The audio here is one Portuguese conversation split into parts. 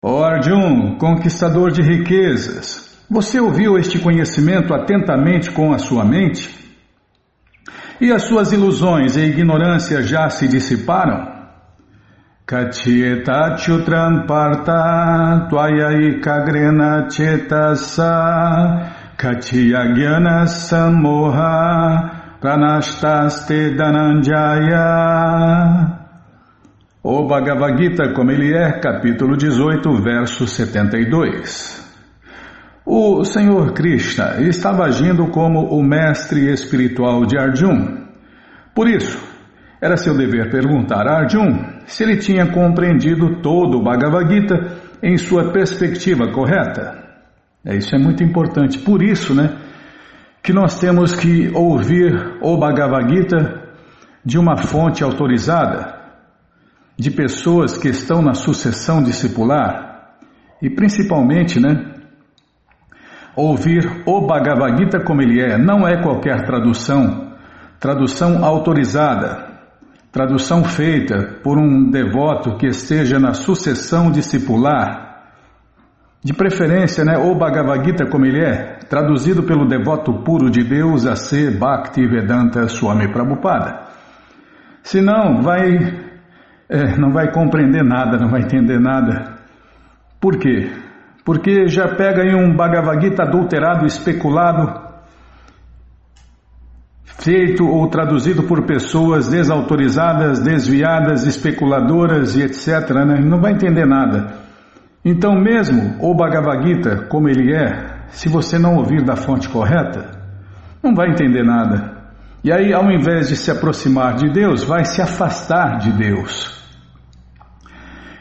Ó Arjun, conquistador de riquezas, você ouviu este conhecimento atentamente com a sua mente? E as suas ilusões e ignorância já se dissiparam? Kachieta chutran parta tvaya chetasa kachiyagyana sammoha pranashtaste dhananjaya. O Bhagavad Gita, como ele é, capítulo 18, verso 72. O Senhor Krishna estava agindo como o mestre espiritual de Arjun. Por isso, era seu dever perguntar a Arjun se ele tinha compreendido todo o Bhagavad Gita em sua perspectiva correta. Isso é muito importante. Por isso, que nós temos que ouvir o Bhagavad Gita de uma fonte autorizada, de pessoas que estão na sucessão discipular e principalmente, ouvir o Bhagavad Gita como ele é, não é qualquer tradução autorizada, tradução feita por um devoto que esteja na sucessão discipular, de preferência, o Bhagavad Gita como ele é, traduzido pelo devoto puro de Deus A.C. Bhaktivedanta Swami Prabhupada. Senão não vai compreender nada, não vai entender nada. Por quê? Porque já pega aí um Bhagavad Gita adulterado, especulado, feito ou traduzido por pessoas desautorizadas, desviadas, especuladoras e etc. Não vai entender nada. Então mesmo o Bhagavad Gita, como ele é, se você não ouvir da fonte correta, não vai entender nada. E aí, ao invés de se aproximar de Deus, vai se afastar de Deus.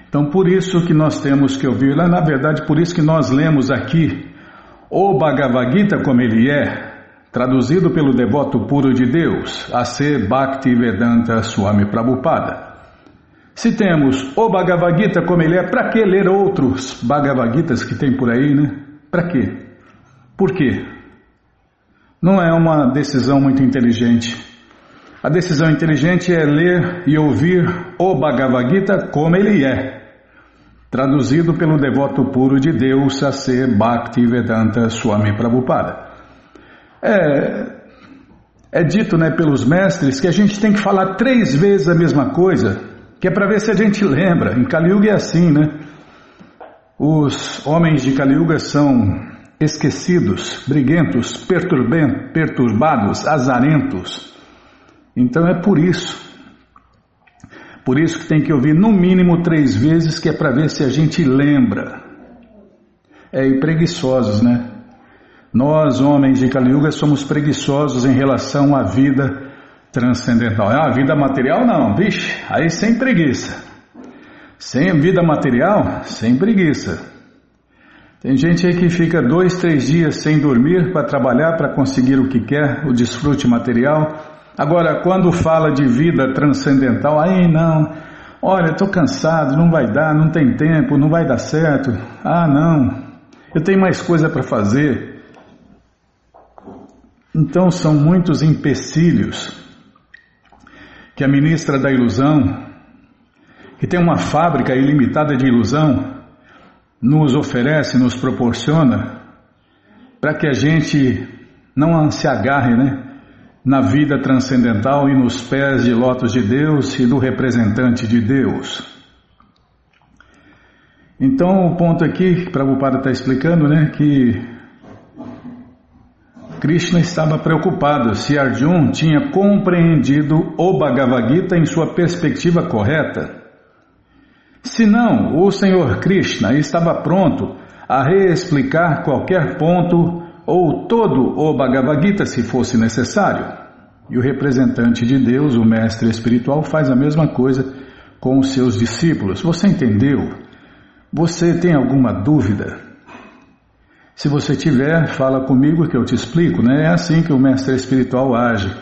Então, por isso que nós temos que ouvir, na verdade, por isso que nós lemos aqui o Bhagavad Gita como ele é, traduzido pelo devoto puro de Deus, A.C. Bhaktivedanta Swami Prabhupada. Se temos o Bhagavad Gita como ele é, para que ler outros Bhagavad Gitas que tem por aí, Para quê? Por quê? Não é uma decisão muito inteligente. A decisão inteligente é ler e ouvir o Bhagavad Gita como ele é, traduzido pelo devoto puro de Deus, A.C. Bhaktivedanta Swami Prabhupada. É dito pelos mestres que a gente tem que falar 3 vezes a mesma coisa, que é para ver se a gente lembra. Em Kali Yuga é assim, Os homens de Kali Yuga são esquecidos, briguentos, perturbados, azarentos. Então é por isso. Por isso que tem que ouvir no mínimo 3 vezes, que é para ver se a gente lembra. E preguiçosos, Nós, homens de Kali Yuga, somos preguiçosos em relação à vida transcendental. A vida material não, aí sem preguiça. Sem vida material, sem preguiça. Tem gente aí que fica 2, 3 dias sem dormir para trabalhar, para conseguir o que quer, o desfrute material. Agora, quando fala de vida transcendental, aí não, olha, estou cansado, não vai dar, não tem tempo, não vai dar certo. Não, eu tenho mais coisa para fazer. Então são muitos empecilhos que a ministra da ilusão, que tem uma fábrica ilimitada de ilusão, nos oferece, nos proporciona, para que a gente não se agarre, na vida transcendental e nos pés de lótus de Deus e do representante de Deus. Então o ponto aqui que Prabhupada está explicando, que Krishna estava preocupado se Arjun tinha compreendido o Bhagavad Gita em sua perspectiva correta. Se não, o Senhor Krishna estava pronto a reexplicar qualquer ponto ou todo o Bhagavad Gita se fosse necessário. E o representante de Deus, o mestre espiritual, faz a mesma coisa com os seus discípulos. Você entendeu? Você tem alguma dúvida? Se você tiver, fala comigo que eu te explico, É assim que o mestre espiritual age.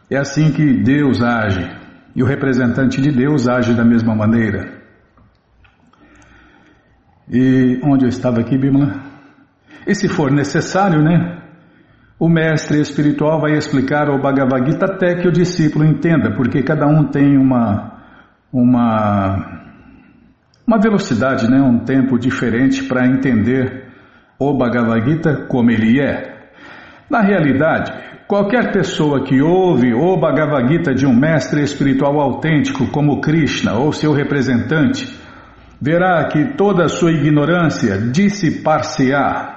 É assim que Deus age. E o representante de Deus age da mesma maneira. E onde eu estava aqui, Bimala? E se for necessário, o mestre espiritual vai explicar o Bhagavad Gita até que o discípulo entenda, porque cada um tem uma uma velocidade, né, um tempo diferente para entender o Bhagavad Gita como ele é. Na realidade, qualquer pessoa que ouve o Bhagavad Gita de um mestre espiritual autêntico como Krishna ou seu representante, verá que toda a sua ignorância dissipar-se-á.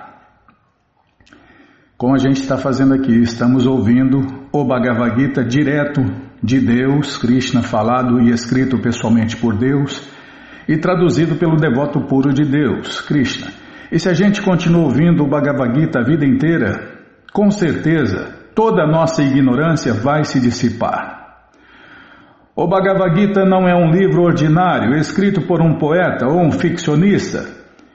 Como a gente está fazendo aqui, estamos ouvindo o Bhagavad Gita direto de Deus, Krishna, falado e escrito pessoalmente por Deus e traduzido pelo devoto puro de Deus, Krishna. E se a gente continua ouvindo o Bhagavad Gita a vida inteira, com certeza toda a nossa ignorância vai se dissipar. O Bhagavad Gita não é um livro ordinário escrito por um poeta ou um ficcionista.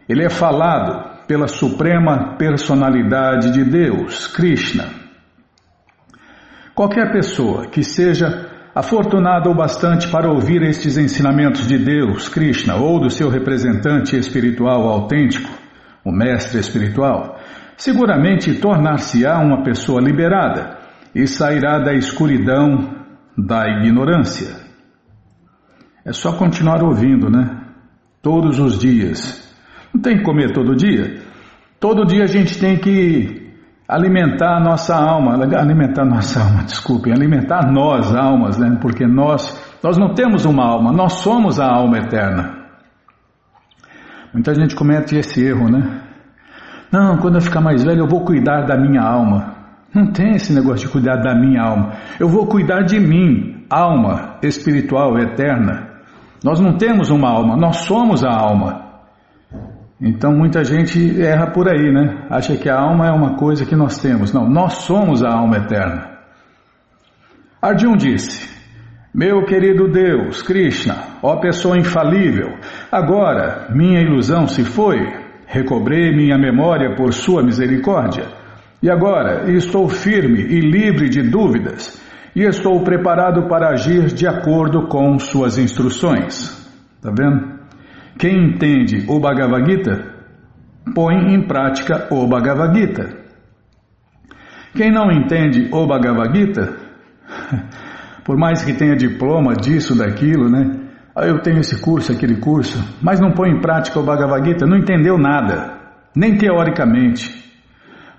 Ele é falado pela suprema personalidade de Deus, Krishna. Qualquer pessoa que seja afortunada o bastante para ouvir estes ensinamentos de Deus, Krishna, ou do seu representante espiritual autêntico, o mestre espiritual, seguramente tornar-se-á uma pessoa liberada e sairá da escuridão da ignorância. É só continuar ouvindo, né? Todos os dias. Não tem que comer todo dia. Todo dia a gente tem que alimentar a nossa alma, alimentar nós, almas, né? Porque nós não temos uma alma, nós somos a alma eterna. Muita gente comete esse erro, né? Não, quando eu ficar mais velho eu vou cuidar da minha alma. Não tem esse negócio de cuidar da minha alma. Eu vou cuidar de mim, alma espiritual eterna. Nós não temos uma alma, nós somos a alma. Então muita gente erra por aí, né? Acha que a alma é uma coisa que nós temos. Não, nós somos a alma eterna. Arjuna disse: meu querido Deus, Krishna, ó pessoa infalível, agora minha ilusão se foi, recobrei minha memória por sua misericórdia, e agora estou firme e livre de dúvidas, e estou preparado para agir de acordo com suas instruções. Está vendo? Quem entende o Bhagavad Gita, põe em prática o Bhagavad Gita. Quem não entende o Bhagavad Gita, por mais que tenha diploma disso, daquilo, né? Eu tenho esse curso, aquele curso, mas não põe em prática o Bhagavad Gita, não entendeu nada, nem teoricamente.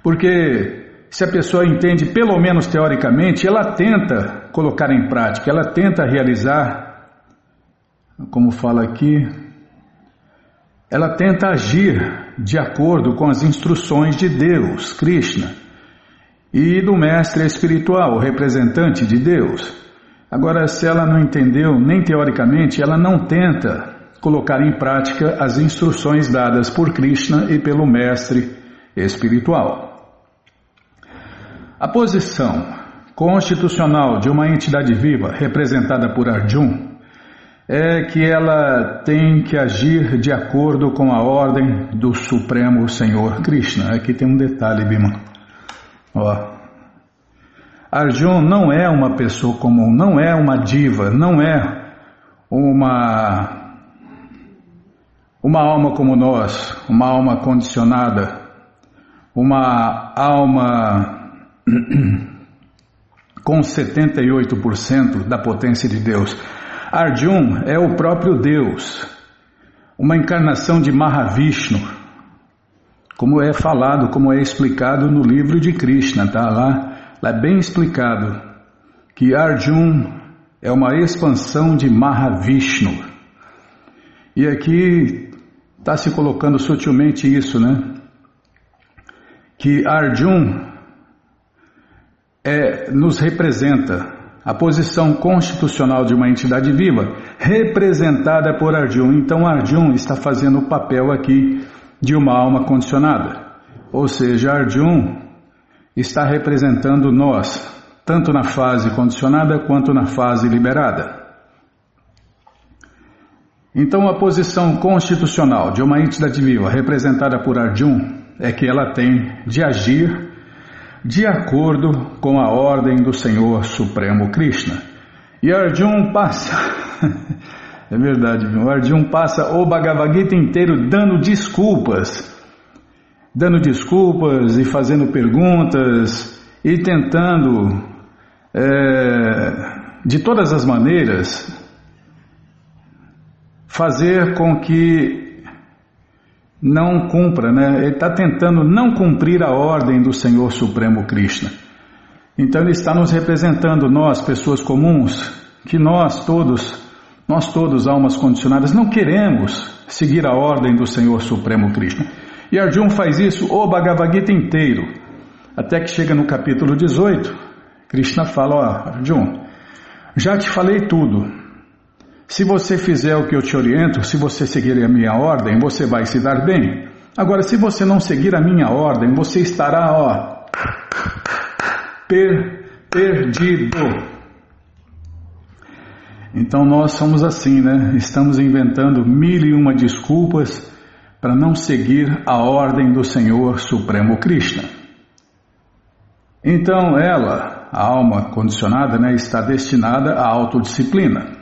Porque se a pessoa entende pelo menos teoricamente, ela tenta colocar em prática, ela tenta realizar, como fala aqui, ela tenta agir de acordo com as instruções de Deus, Krishna, e do mestre espiritual, o representante de Deus. Agora, se ela não entendeu nem teoricamente, ela não tenta colocar em prática as instruções dadas por Krishna e pelo mestre espiritual. A posição constitucional de uma entidade viva representada por Arjuna é que ela tem que agir de acordo com a ordem do Supremo Senhor Krishna. Aqui tem um detalhe, Bima. Arjuna não é uma pessoa comum, não é uma diva, não é uma alma como nós, uma alma condicionada, uma alma com 78% da potência de Deus. Arjuna é o próprio Deus, uma encarnação de Mahavishnu, como é falado, como é explicado no livro de Krishna, tá? Lá é bem explicado que Arjuna é uma expansão de Mahavishnu. E aqui está se colocando sutilmente isso, né? Que Arjuna nos representa. A posição constitucional de uma entidade viva, representada por Arjuna. Então Arjuna está fazendo o papel aqui de uma alma condicionada. Ou seja, Arjuna está representando nós, tanto na fase condicionada quanto na fase liberada. Então a posição constitucional de uma entidade viva, representada por Arjuna, é que ela tem de agir de acordo com a ordem do Senhor Supremo Krishna. E Arjuna passa, é verdade, o Arjuna passa o Bhagavad Gita inteiro dando desculpas e fazendo perguntas e tentando, de todas as maneiras, fazer com que não cumpra, né? Ele está tentando não cumprir a ordem do Senhor Supremo Krishna. Então ele está nos representando, nós, pessoas comuns, que nós todos, almas condicionadas, não queremos seguir a ordem do Senhor Supremo Krishna. E Arjuna faz isso o Bhagavad Gita inteiro, até que chega no capítulo 18, Krishna fala, ó, Arjuna, já te falei tudo, se você fizer o que eu te oriento, se você seguir a minha ordem, você vai se dar bem. Agora, se você não seguir a minha ordem, você estará, ó, perdido. Então nós somos assim, né? Estamos inventando 1001 desculpas para não seguir a ordem do Senhor Supremo Krishna. Então ela, a alma condicionada, né, está destinada à autodisciplina.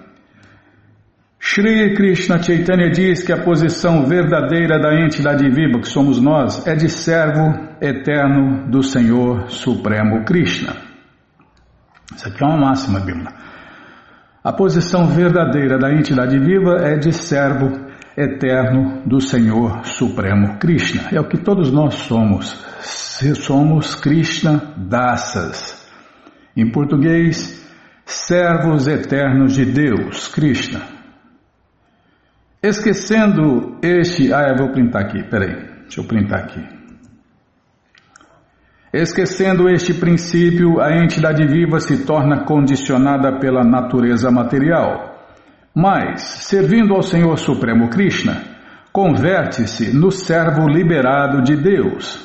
Shri Krishna Chaitanya diz que a posição verdadeira da entidade viva que somos nós é de servo eterno do Senhor Supremo Krishna. Isso aqui é uma máxima bíblica. A posição verdadeira da entidade viva é de servo eterno do Senhor Supremo Krishna. É o que todos nós somos. Somos Krishna Dasas. Em português, servos eternos de Deus, Krishna. Esquecendo este... eu vou printar aqui, peraí. Deixa eu printar aqui. Esquecendo este princípio, a entidade viva se torna condicionada pela natureza material. Mas, servindo ao Senhor Supremo Krishna, converte-se no servo liberado de Deus.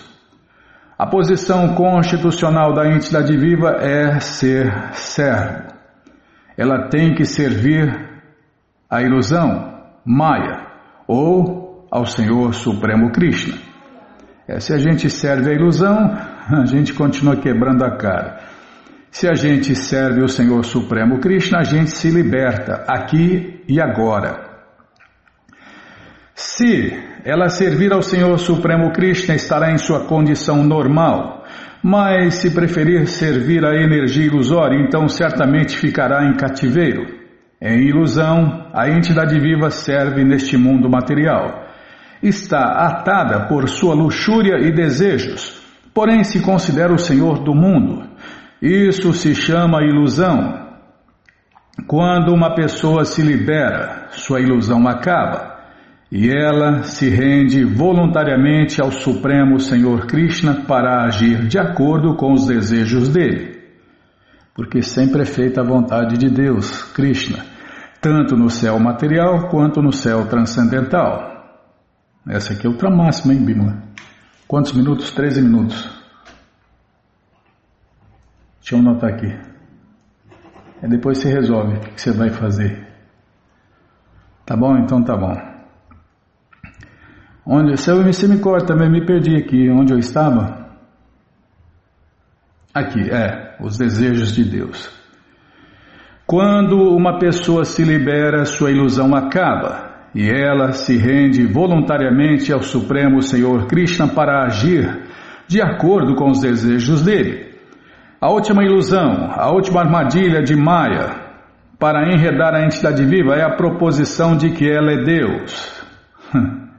A posição constitucional da entidade viva é ser servo. Ela tem que servir à ilusão, Maya, ou ao Senhor Supremo Krishna. Se a gente serve a ilusão, a gente continua quebrando a cara. Se a gente serve o Senhor Supremo Krishna, a gente se liberta aqui e agora. Se ela servir ao Senhor Supremo Krishna, estará em sua condição normal. Mas se preferir servir a energia ilusória, então certamente ficará em cativeiro. Em ilusão, a entidade viva serve neste mundo material. Está atada por sua luxúria e desejos, porém se considera o senhor do mundo. Isso se chama ilusão. Quando uma pessoa se libera, sua ilusão acaba, e ela se rende voluntariamente ao Supremo Senhor Krishna para agir de acordo com os desejos dele. Porque sempre é feita a vontade de Deus, Krishna, tanto no céu material quanto no céu transcendental. Essa aqui é outra máxima, hein, Bímola? Quantos minutos? 13 minutos. Deixa eu anotar aqui. Depois você resolve o que você vai fazer. Tá bom? Então tá bom. Você me corta também, me perdi aqui. Onde eu estava? Aqui, os desejos de Deus. Quando uma pessoa se libera, sua ilusão acaba. E ela se rende voluntariamente ao Supremo Senhor Krishna para agir de acordo com os desejos dele. A última ilusão, a última armadilha de Maya para enredar a entidade viva é a proposição de que ela é Deus.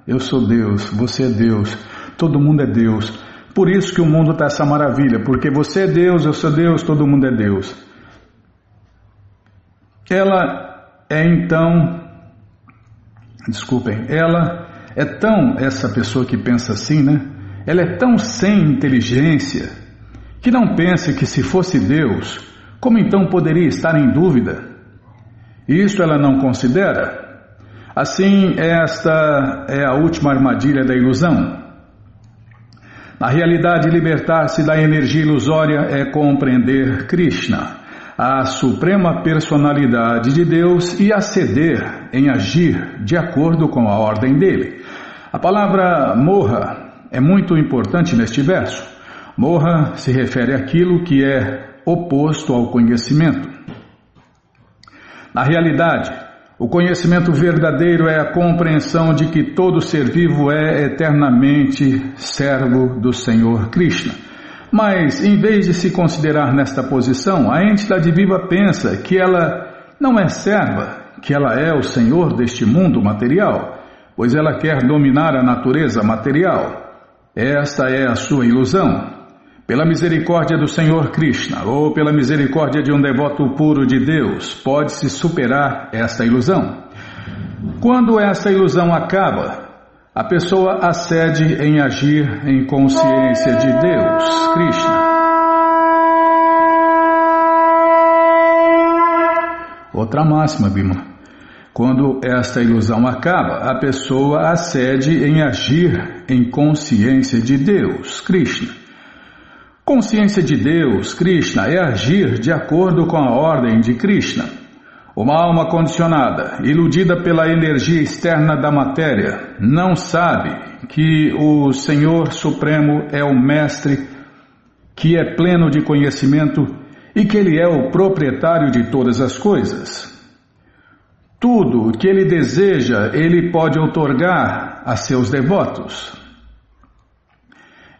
Eu sou Deus, você é Deus, todo mundo é Deus. Por isso que o mundo está essa maravilha, porque você é Deus, eu sou Deus, todo mundo é Deus. Ela é então... Desculpem, ela é tão, essa pessoa que pensa assim, né? Ela é tão sem inteligência que não pensa que se fosse Deus, como então poderia estar em dúvida? Isso ela não considera. Assim, esta é a última armadilha da ilusão. Na realidade, libertar-se da energia ilusória é compreender Krishna, a suprema personalidade de Deus, e aceder em agir de acordo com a ordem dele. A palavra moha é muito importante neste verso. Moha se refere àquilo que é oposto ao conhecimento. Na realidade, o conhecimento verdadeiro é a compreensão de que todo ser vivo é eternamente servo do Senhor Krishna. Mas, em vez de se considerar nesta posição, a entidade viva pensa que ela não é serva, que ela é o senhor deste mundo material, pois ela quer dominar a natureza material. Esta é a sua ilusão. Pela misericórdia do Senhor Krishna, ou pela misericórdia de um devoto puro de Deus, pode-se superar esta ilusão. Quando esta ilusão acaba, a pessoa acede em agir em consciência de Deus, Krishna. Outra máxima, Bimala. Quando esta ilusão acaba, a pessoa acede em agir em consciência de Deus, Krishna. Consciência de Deus, Krishna, é agir de acordo com a ordem de Krishna. Uma alma condicionada, iludida pela energia externa da matéria, não sabe que o Senhor Supremo é o Mestre, que é pleno de conhecimento e que Ele é o proprietário de todas as coisas. Tudo o que Ele deseja, Ele pode outorgar a seus devotos.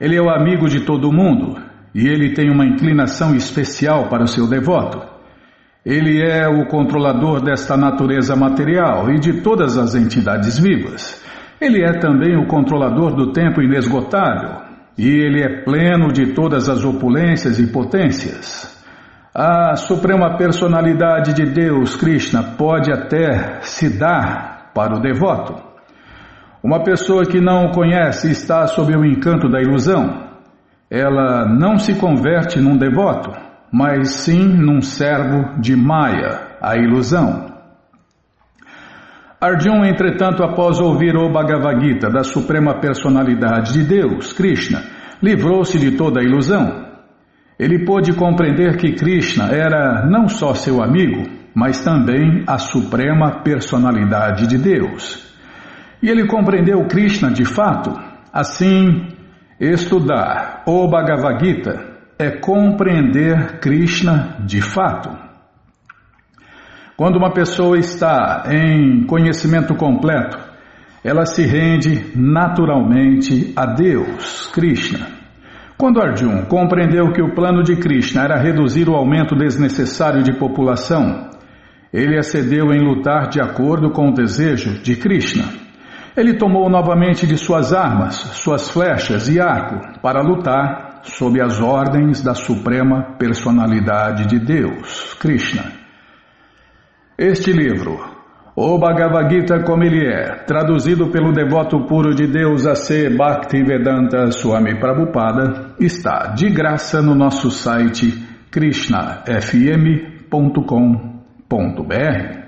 Ele é o amigo de todo mundo e Ele tem uma inclinação especial para o seu devoto. Ele é o controlador desta natureza material e de todas as entidades vivas. Ele é também o controlador do tempo inesgotável e Ele é pleno de todas as opulências e potências. A Suprema Personalidade de Deus, Krishna, pode até se dar para o devoto. Uma pessoa que não o conhece está sob o encanto da ilusão. Ela não se converte num devoto, mas sim num servo de Maya, a ilusão. Arjuna, entretanto, após ouvir o Bhagavad Gita da Suprema Personalidade de Deus, Krishna, livrou-se de toda a ilusão. Ele pôde compreender que Krishna era não só seu amigo, mas também a Suprema Personalidade de Deus. E ele compreendeu Krishna de fato. Assim, estudar o Bhagavad Gita é compreender Krishna de fato. Quando uma pessoa está em conhecimento completo, ela se rende naturalmente a Deus, Krishna. Quando Arjuna compreendeu que o plano de Krishna era reduzir o aumento desnecessário de população, ele acedeu em lutar de acordo com o desejo de Krishna. Ele tomou novamente de suas armas, suas flechas e arco para lutar sob as ordens da Suprema Personalidade de Deus, Krishna. Este livro, o Bhagavad Gita como ele é, traduzido pelo devoto puro de Deus A.C. Bhaktivedanta Swami Prabhupada, está de graça no nosso site krishnafm.com.br.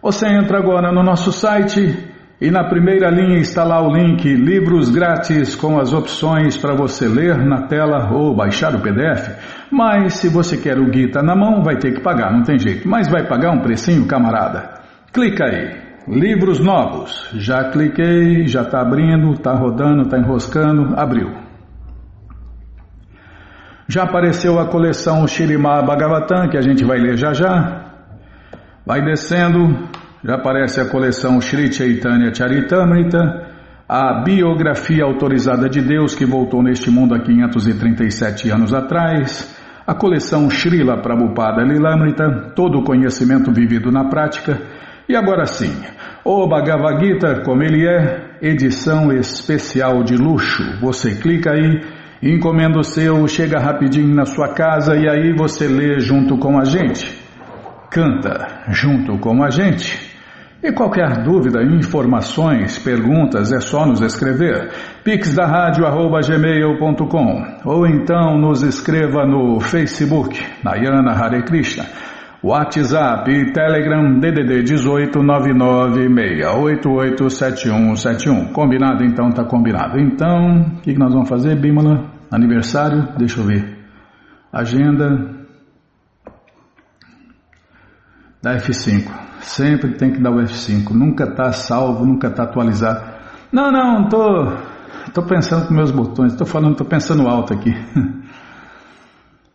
Você entra agora no nosso site e na primeira linha está lá o link Livros Grátis com as opções para você ler na tela ou baixar o PDF. Mas se você quer o Gita na mão, vai ter que pagar, não tem jeito. Mas vai pagar um precinho, camarada. Clica aí, livros novos. Já cliquei, já está abrindo, está rodando, está enroscando, abriu. Já apareceu a coleção Śrīmad Bhagavatam, que a gente vai ler já já. Vai descendo, já aparece a coleção Shri Chaitanya Charitamrita, a biografia autorizada de Deus que voltou neste mundo há 537 anos atrás, a coleção Srila Prabhupada Lilamrita, todo o conhecimento vivido na prática, e agora sim, o Bhagavad Gita como ele é, edição especial de luxo. Você clica aí, encomenda o seu, chega rapidinho na sua casa e aí você lê junto com a gente, canta junto com a gente. E qualquer dúvida, informações, perguntas, é só nos escrever. pixdaradio@gmail.com ou então nos escreva no Facebook, Nayana Hare Krishna, WhatsApp e Telegram DDD 18996887171. Combinado? Então tá combinado. Então, o que nós vamos fazer, Bimala? Aniversário? Deixa eu ver. Agenda da F5. Sempre tem que dar o F5, nunca está salvo, nunca está atualizado. Não, tô pensando com meus botões, tô pensando alto aqui.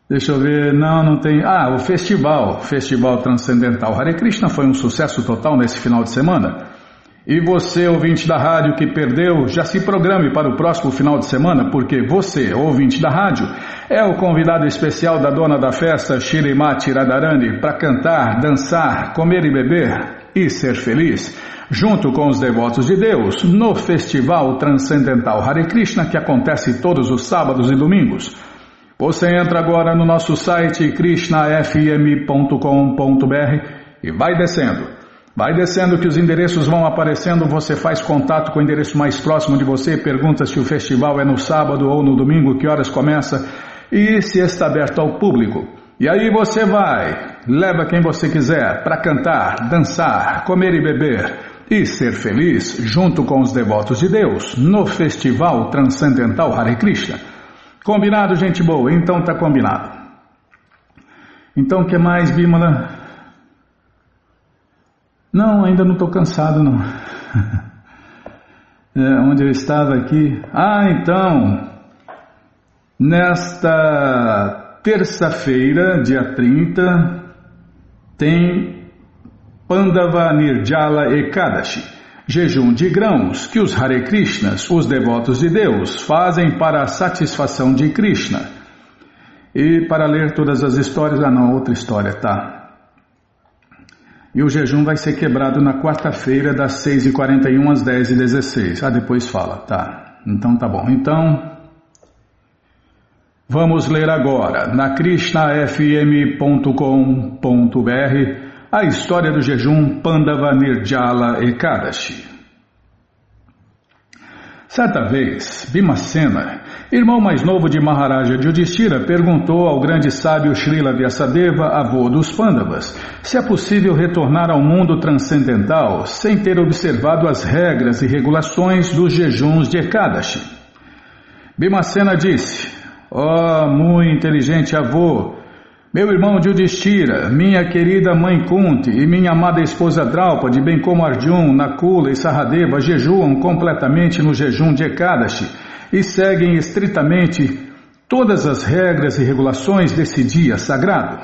Deixa eu ver, não tem. O Festival Transcendental Hare Krishna foi um sucesso total nesse final de semana. E você, ouvinte da rádio que perdeu, já se programe para o próximo final de semana, porque você, ouvinte da rádio, é o convidado especial da dona da festa, Shrimati Radharani, para cantar, dançar, comer e beber e ser feliz, junto com os devotos de Deus, no Festival Transcendental Hare Krishna, que acontece todos os sábados e domingos. Você entra agora no nosso site krishnafm.com.br e vai descendo. Vai descendo que os endereços vão aparecendo, você faz contato com o endereço mais próximo de você, pergunta se o festival é no sábado ou no domingo, que horas começa e se está aberto ao público. E aí você vai, leva quem você quiser para cantar, dançar, comer e beber e ser feliz junto com os devotos de Deus no Festival Transcendental Hare Krishna. Combinado, gente boa? Então tá combinado. Então o que mais, Bimala? Não, ainda não estou cansado, não. Onde eu estava aqui? Então, nesta terça-feira, dia 30, tem Pandava Nirjala Ekadashi, jejum de grãos que os Hare Krishnas, os devotos de Deus, fazem para a satisfação de Krishna. E para ler todas as histórias, outra história, tá? E o jejum vai ser quebrado na quarta-feira, das 6h41 às 10h16. Depois fala, tá. Então tá bom. Então, vamos ler agora, na krishnafm.com.br, a história do jejum Pandava Nirjala Ekadashi. Certa vez, Bhimacena, irmão mais novo de Maharaja Yudhishthira, perguntou ao grande sábio Srila Vyasadeva, avô dos Pandavas, se é possível retornar ao mundo transcendental sem ter observado as regras e regulações dos jejuns de Ekadashi. Bhimacena disse: muito inteligente avô, meu irmão Yudhishthira, minha querida mãe Kunti e minha amada esposa Draupadi, bem como Arjuna, Nakula e Sahadeva, jejuam completamente no jejum de Ekadashi e seguem estritamente todas as regras e regulações desse dia sagrado.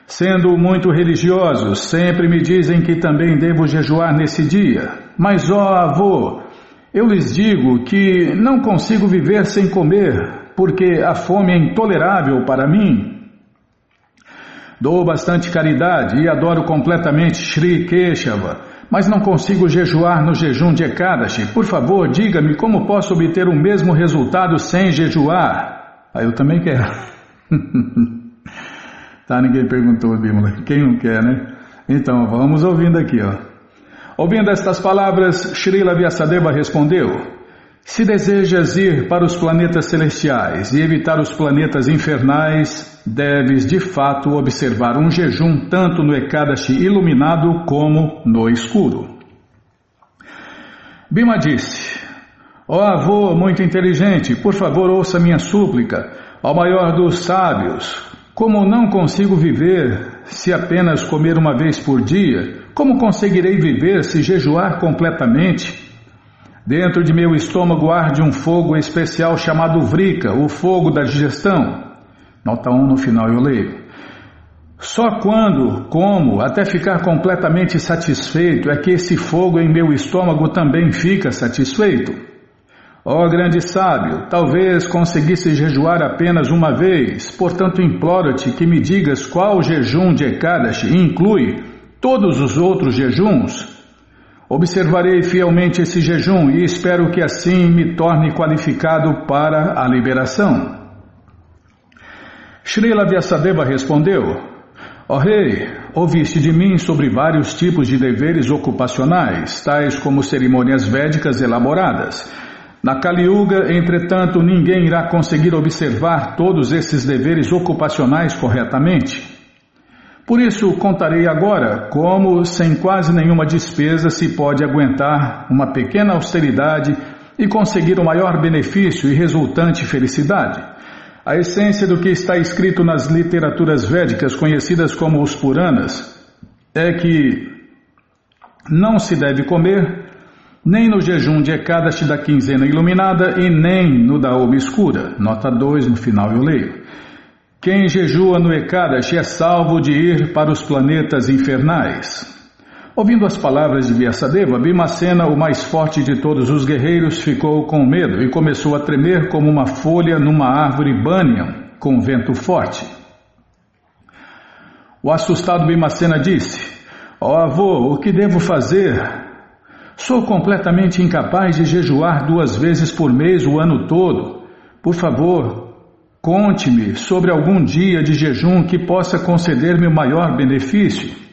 Sendo muito religiosos, sempre me dizem que também devo jejuar nesse dia. Mas, avô, eu lhes digo que não consigo viver sem comer, porque a fome é intolerável para mim. Dou bastante caridade e adoro completamente Shri Keshava, mas não consigo jejuar no jejum de Ekadashi. Por favor, diga-me como posso obter o mesmo resultado sem jejuar. Eu também quero. Tá, ninguém perguntou, Bímola. Quem não quer, né? Então, vamos ouvindo aqui, Ouvindo estas palavras, Srila Vyasadeva respondeu: se desejas ir para os planetas celestiais e evitar os planetas infernais, deves de fato observar um jejum tanto no Ekadashi iluminado como no escuro. Bhima disse: avô muito inteligente, por favor ouça minha súplica, ao maior dos sábios, como não consigo viver se apenas comer uma vez por dia, como conseguirei viver se jejuar completamente? Dentro de meu estômago arde um fogo especial chamado Vrika, o fogo da digestão. Nota 1 no final eu leio. Só quando como até ficar completamente satisfeito é que esse fogo em meu estômago também fica satisfeito. Grande sábio, talvez conseguisse jejuar apenas uma vez, portanto imploro-te que me digas qual jejum de Ekadashi inclui todos os outros jejuns. Observarei fielmente esse jejum e espero que assim me torne qualificado para a liberação. Srila Vyasadeva respondeu: rei, ouviste de mim sobre vários tipos de deveres ocupacionais, tais como cerimônias védicas elaboradas. Na Kali Yuga, entretanto, ninguém irá conseguir observar todos esses deveres ocupacionais corretamente. Por isso, contarei agora como, sem quase nenhuma despesa, se pode aguentar uma pequena austeridade e conseguir o maior benefício e resultante felicidade. A essência do que está escrito nas literaturas védicas, conhecidas como os Puranas, é que não se deve comer nem no jejum de Ekadashi da quinzena iluminada e nem no da obscura. Nota 2 no final eu leio. Quem jejua no Ekadashi é salvo de ir para os planetas infernais. Ouvindo as palavras de Vyasadeva, Bhimacena, o mais forte de todos os guerreiros, ficou com medo e começou a tremer como uma folha numa árvore banyan, com vento forte. O assustado Bhimacena disse: Ó avô, o que devo fazer? Sou completamente incapaz de jejuar 2 vezes por mês o ano todo. Por favor, conte-me sobre algum dia de jejum que possa conceder-me o maior benefício.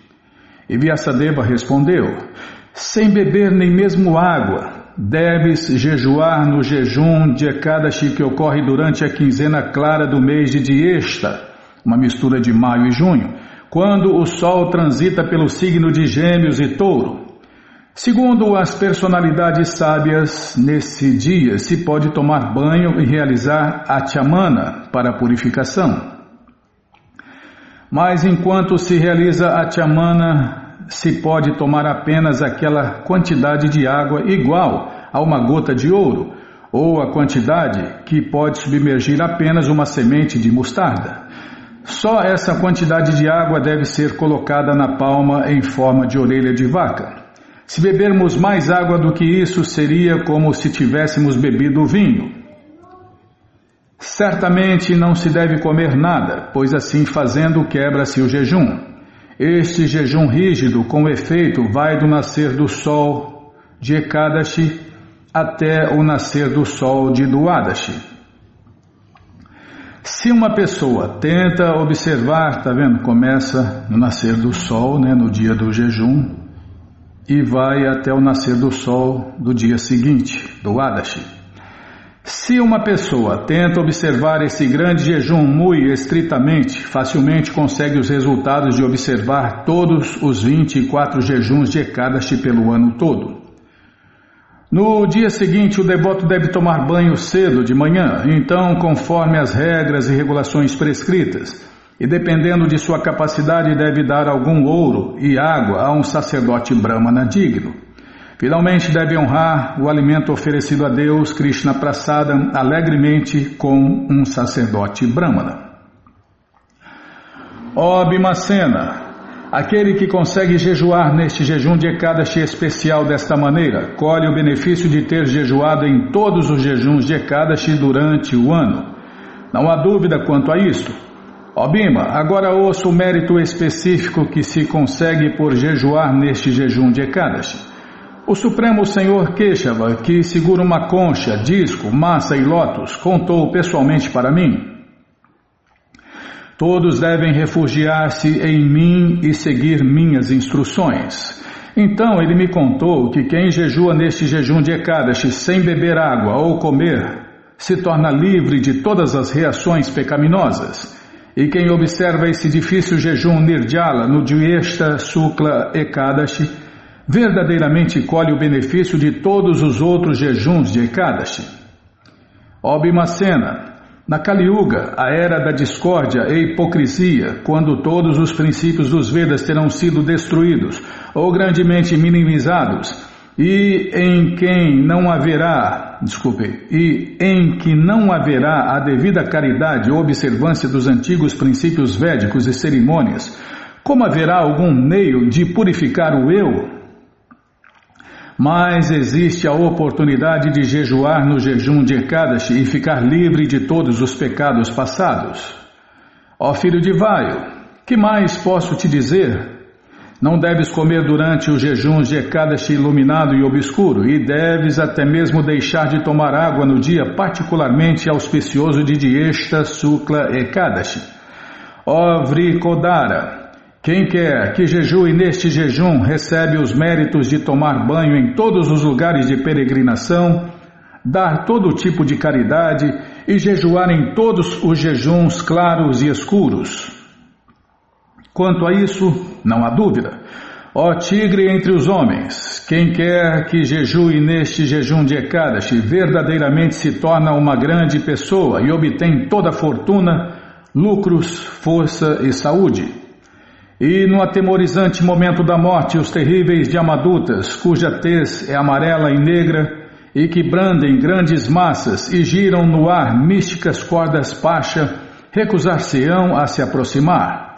E Vyasadeva respondeu: sem beber nem mesmo água, deves jejuar no jejum de Ekadashi que ocorre durante a quinzena clara do mês de Jyeshta, uma mistura de maio e junho, quando o sol transita pelo signo de Gêmeos e Touro. Segundo as personalidades sábias, nesse dia se pode tomar banho e realizar achamana para purificação. Mas enquanto se realiza achamana, se pode tomar apenas aquela quantidade de água igual a uma gota de ouro, ou a quantidade que pode submergir apenas uma semente de mostarda. Só essa quantidade de água deve ser colocada na palma em forma de orelha de vaca. Se bebermos mais água do que isso, seria como se tivéssemos bebido vinho. Certamente não se deve comer nada, pois assim fazendo quebra-se o jejum. Este jejum rígido, com efeito, vai do nascer do sol de Ekadashi até o nascer do sol de Duadashi. Se uma pessoa tenta observar, tá vendo? Começa no nascer do sol, né, no dia do jejum, e vai até o nascer do sol do dia seguinte, Duadashi. Se uma pessoa tenta observar esse grande jejum muito estritamente, facilmente consegue os resultados de observar todos os 24 jejuns de Ekadashi pelo ano todo. No dia seguinte, o devoto deve tomar banho cedo de manhã, então, conforme as regras e regulações prescritas, e dependendo de sua capacidade, deve dar algum ouro e água a um sacerdote brahmana digno. Finalmente, deve honrar o alimento oferecido a Deus, Krishna Prasada, alegremente com um sacerdote brahmana. Ó Bhimacena, aquele que consegue jejuar neste jejum de Ekadashi especial desta maneira, colhe o benefício de ter jejuado em todos os jejuns de Ekadashi durante o ano. Não há dúvida quanto a isto. Ó Bhima, agora ouça o mérito específico que se consegue por jejuar neste jejum de Ekadashi. O Supremo Senhor Keshava, que segura uma concha, disco, massa e lótus, contou pessoalmente para mim. Todos devem refugiar-se em mim e seguir minhas instruções. Então ele me contou que quem jejua neste jejum de Ekadashi sem beber água ou comer, se torna livre de todas as reações pecaminosas. E quem observa esse difícil jejum Nirjala no Jyeshta Shukla Ekadashi, verdadeiramente colhe o benefício de todos os outros jejuns de Ekadashi. Ó Bhimacena, na Kali Yuga, a era da discórdia e hipocrisia, quando todos os princípios dos Vedas terão sido destruídos ou grandemente minimizados, e em que não haverá a devida caridade ou observância dos antigos princípios védicos e cerimônias, como haverá algum meio de purificar o eu? Mas existe a oportunidade de jejuar no jejum de Ekadashi e ficar livre de todos os pecados passados. Ó filho de Vayu, que mais posso te dizer? Não deves comer durante os jejuns de Ekadashi iluminado e obscuro, e deves até mesmo deixar de tomar água no dia particularmente auspicioso de Jyeshta Shukla Ekadashi. Ó Vrikodara, quem quer que jejue neste jejum recebe os méritos de tomar banho em todos os lugares de peregrinação, dar todo tipo de caridade e jejuar em todos os jejuns claros e escuros. Quanto a isso, não há dúvida. Ó tigre entre os homens, quem quer que jejue neste jejum de Ekadashi verdadeiramente se torna uma grande pessoa e obtém toda a fortuna, lucros, força e saúde. E no atemorizante momento da morte, os terríveis Yamadutas, cuja tez é amarela e negra, e que brandem grandes massas e giram no ar místicas cordas pacha, recusar-se-ão a se aproximar.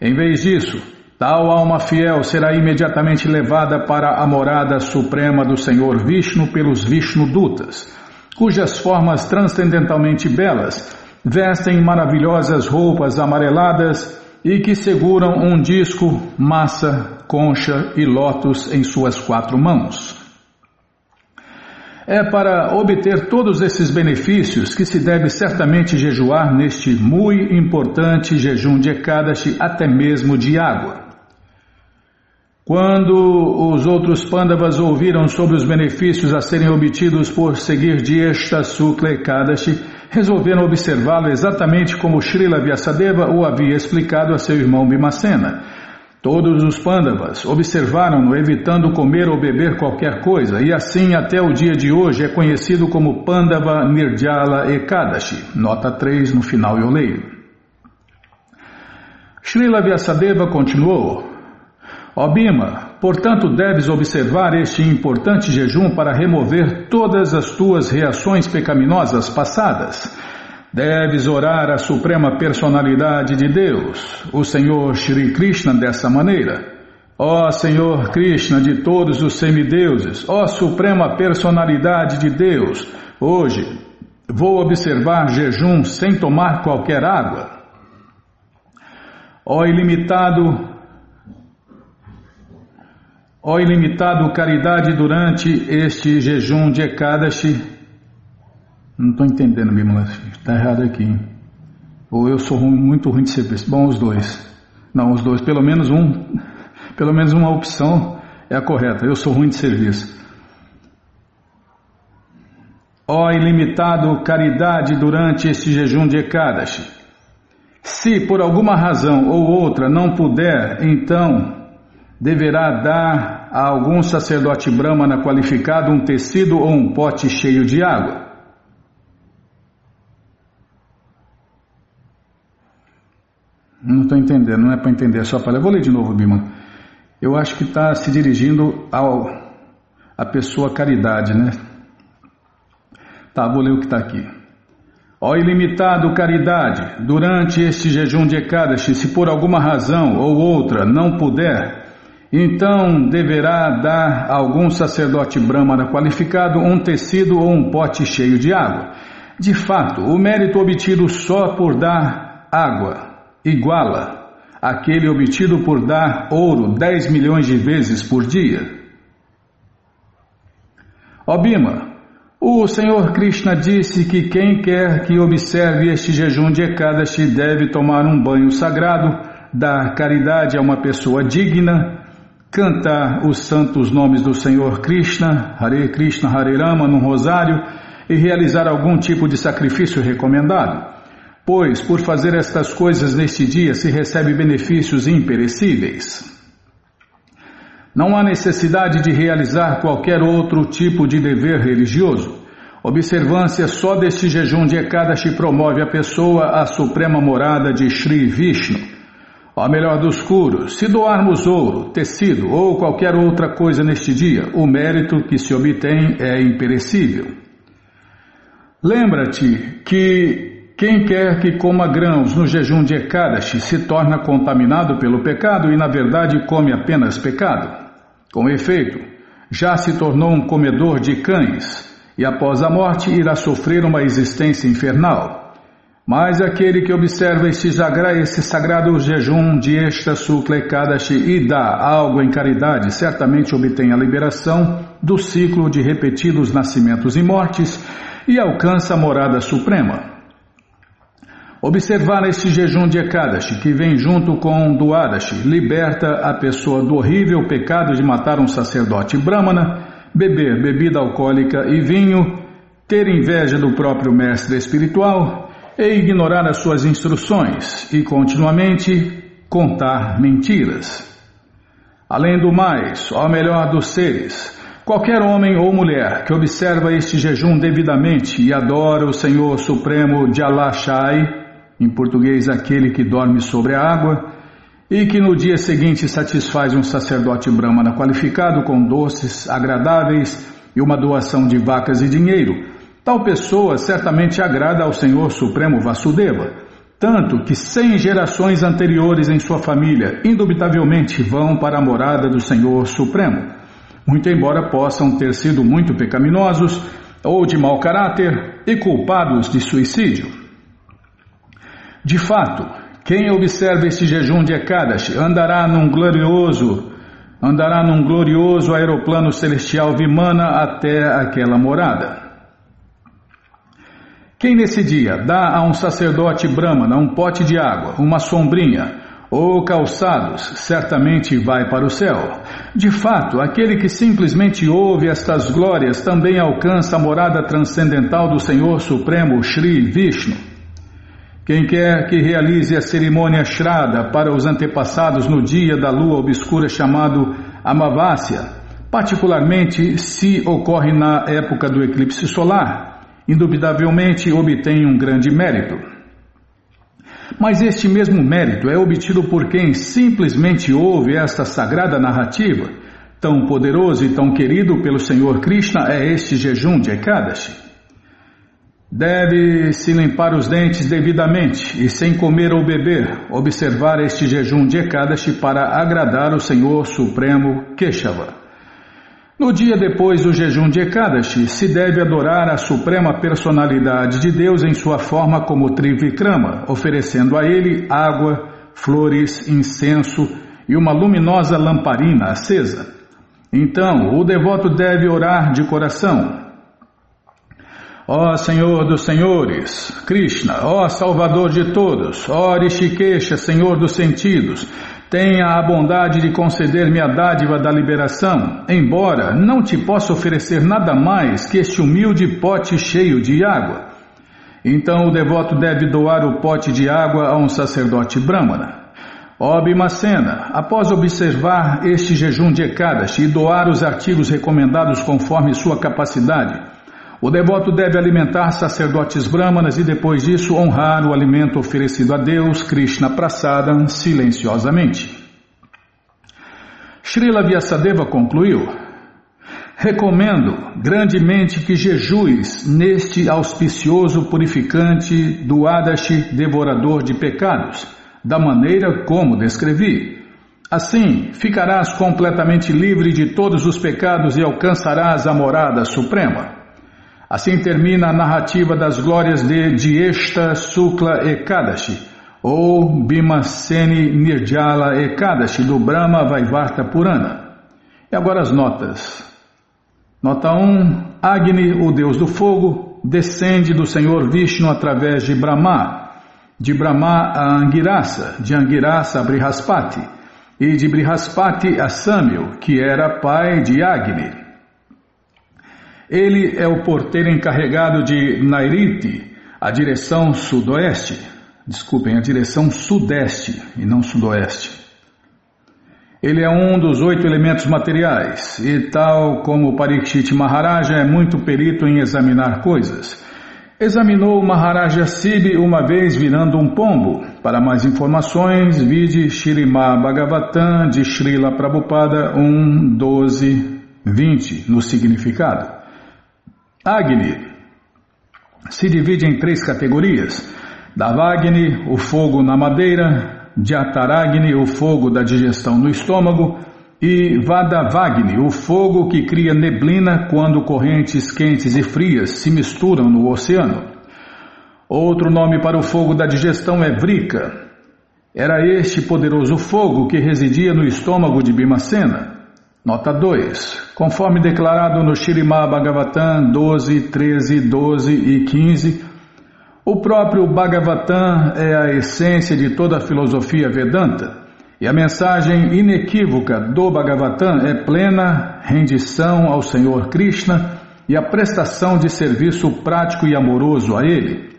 Em vez disso, Tal alma fiel será imediatamente levada para a morada suprema do Senhor Vishnu pelos Vishnudutas, cujas formas transcendentalmente belas vestem maravilhosas roupas amareladas e que seguram um disco, massa, concha e lótus em suas 4 mãos. É para obter todos esses benefícios que se deve certamente jejuar neste muito importante jejum de Ekadashi, até mesmo de água. Quando os outros Pandavas ouviram sobre os benefícios a serem obtidos por seguir Jyeshtha Shukla Ekadashi, resolveram observá-lo exatamente como Srila Vyasadeva o havia explicado a seu irmão Bhimacena. Todos os Pandavas observaram-no evitando comer ou beber qualquer coisa, e assim até o dia de hoje é conhecido como Pandava Nirjala Ekadashi. Nota 3 no final eu leio. Srila Vyasadeva continuou: Ó Bhima, portanto deves observar este importante jejum para remover todas as tuas reações pecaminosas passadas. Deves orar a Suprema Personalidade de Deus, o Senhor Shri Krishna, dessa maneira: Ó Senhor Krishna de todos os semideuses, ó Suprema Personalidade de Deus, hoje vou observar jejum sem tomar qualquer água. Ó ilimitado caridade durante este jejum de Ekadashi. Não estou entendendo, Bimala, está errado aqui. Ou eu sou muito ruim de serviço. Bom, os dois. Não, os dois. Pelo menos uma opção é a correta. Eu sou ruim de serviço. Ó ilimitado caridade durante este jejum de Ekadashi. Se por alguma razão ou outra não puder, então deverá dar a algum sacerdote brahmana qualificado um tecido ou um pote cheio de água. Não estou entendendo, não é para entender, só para... Eu vou ler de novo, Bima. Eu acho que está se dirigindo à pessoa caridade, né? Tá, vou ler o que está aqui. Ó ilimitado caridade, durante este jejum de Ekadashi, se por alguma razão ou outra não puder, então deverá dar a algum sacerdote brahmana qualificado um tecido ou um pote cheio de água. De fato, o mérito obtido só por dar água iguala aquele obtido por dar ouro 10 milhões de vezes por dia. Ó Bhima, o Senhor Krishna disse que quem quer que observe este jejum de Ekadashi deve tomar um banho sagrado, dar caridade a uma pessoa digna, cantar os santos nomes do Senhor Krishna, Hare Rama, num rosário, e realizar algum tipo de sacrifício recomendado. Pois, por fazer estas coisas neste dia, se recebe benefícios imperecíveis. Não há necessidade de realizar qualquer outro tipo de dever religioso. Observância só deste jejum de Ekadashi promove a pessoa à suprema morada de Shri Vishnu. Ó melhor dos curos, se doarmos ouro, tecido ou qualquer outra coisa neste dia, o mérito que se obtém é imperecível. Lembra-te que quem quer que coma grãos no jejum de Ekadashi se torna contaminado pelo pecado e na verdade come apenas pecado. Com efeito, já se tornou um comedor de cães e após a morte irá sofrer uma existência infernal. Mas aquele que observa esse sagrado jejum de Jyeshtha Shukla Ekadashi e dá algo em caridade, certamente obtém a liberação do ciclo de repetidos nascimentos e mortes e alcança a morada suprema. Observar este jejum de Ekadashi, que vem junto com Dwadashi, liberta a pessoa do horrível pecado de matar um sacerdote brahmana, beber bebida alcoólica e vinho, ter inveja do próprio mestre espiritual e ignorar as suas instruções e continuamente contar mentiras. Além do mais, ó melhor dos seres, qualquer homem ou mulher que observa este jejum devidamente e adora o Senhor Supremo Jalashai, em português aquele que dorme sobre a água, e que no dia seguinte satisfaz um sacerdote brahmana qualificado com doces agradáveis e uma doação de vacas e dinheiro, tal pessoa certamente agrada ao Senhor Supremo Vasudeva. tanto que 100 gerações anteriores em sua família indubitavelmente vão para a morada do Senhor Supremo, muito embora possam ter sido muito pecaminosos ou de mau caráter e culpados de suicídio. De fato, quem observa este jejum de Ekadashi andará num glorioso aeroplano celestial Vimana até aquela morada. Quem nesse dia dá a um sacerdote Brahmana um pote de água, uma sombrinha ou calçados, certamente vai para o céu. De fato, aquele que simplesmente ouve estas glórias também alcança a morada transcendental do Senhor Supremo, Shri Vishnu. Quem quer que realize a cerimônia Shraddha para os antepassados no dia da lua obscura chamado Amavasya, particularmente se ocorre na época do eclipse solar, indubitavelmente obtém um grande mérito. Mas este mesmo mérito é obtido por quem simplesmente ouve esta sagrada narrativa. Tão poderoso e tão querido pelo Senhor Krishna é este jejum de Ekadashi. Deve-se limpar os dentes devidamente e sem comer ou beber, observar este jejum de Ekadashi para agradar o Senhor Supremo Keshava. No dia depois do jejum de Ekadashi, se deve adorar a Suprema Personalidade de Deus em sua forma como Trivikrama, oferecendo a ele água, flores, incenso e uma luminosa lamparina acesa. Então, o devoto deve orar de coração: ó Senhor dos Senhores, Krishna, ó Salvador de todos, ó Rishikesha, Senhor dos sentidos, tenha a bondade de conceder-me a dádiva da liberação, embora não te possa oferecer nada mais que este humilde pote cheio de água. Então o devoto deve doar o pote de água a um sacerdote Brahmana. Ó Bhimacena, após observar este jejum de Ekadashi e doar os artigos recomendados conforme sua capacidade, o devoto deve alimentar sacerdotes brahmanas e depois disso honrar o alimento oferecido a Deus, Krishna Prasadam, silenciosamente. Srila Vyasadeva concluiu: recomendo grandemente que jejues neste auspicioso purificante do Adashi devorador de pecados, da maneira como descrevi. Assim, ficarás completamente livre de todos os pecados e alcançarás a morada suprema. Assim termina a narrativa das glórias de Jyeshta Sukla Ekadashi, ou Bhimaseni Nirjala Ekadashi, do Brahma Vaivarta Purana. E agora as notas. Nota 1. Agni, o deus do fogo, descende do Senhor Vishnu através de Brahma a Angirasa, de Angirasa a Brihaspati, e de Brihaspati a Samyu, que era pai de Agni. Ele é o porteiro encarregado de Nairiti, a direção sudeste e não sudoeste. Ele é um dos 8 elementos materiais e, tal como Parikshit Maharaja, é muito perito em examinar coisas. Examinou Maharaja Sibi uma vez virando um pombo. Para mais informações, vide Śrīmad Bhagavatam de Srila Prabhupada 1.12.20 no significado. Agni se divide em 3 categorias: Davagni, o fogo na madeira; Jataragni, o fogo da digestão no estômago; e Vadavagni, o fogo que cria neblina quando correntes quentes e frias se misturam no oceano. Outro nome para o fogo da digestão é Vrika. Era este poderoso fogo que residia no estômago de Bhimacena. Nota 2. Conforme declarado no Śrīmad Bhagavatam 12, 13, 12 e 15, o próprio Bhagavatam é a essência de toda a filosofia Vedanta, e a mensagem inequívoca do Bhagavatam é plena rendição ao Senhor Krishna e a prestação de serviço prático e amoroso a Ele.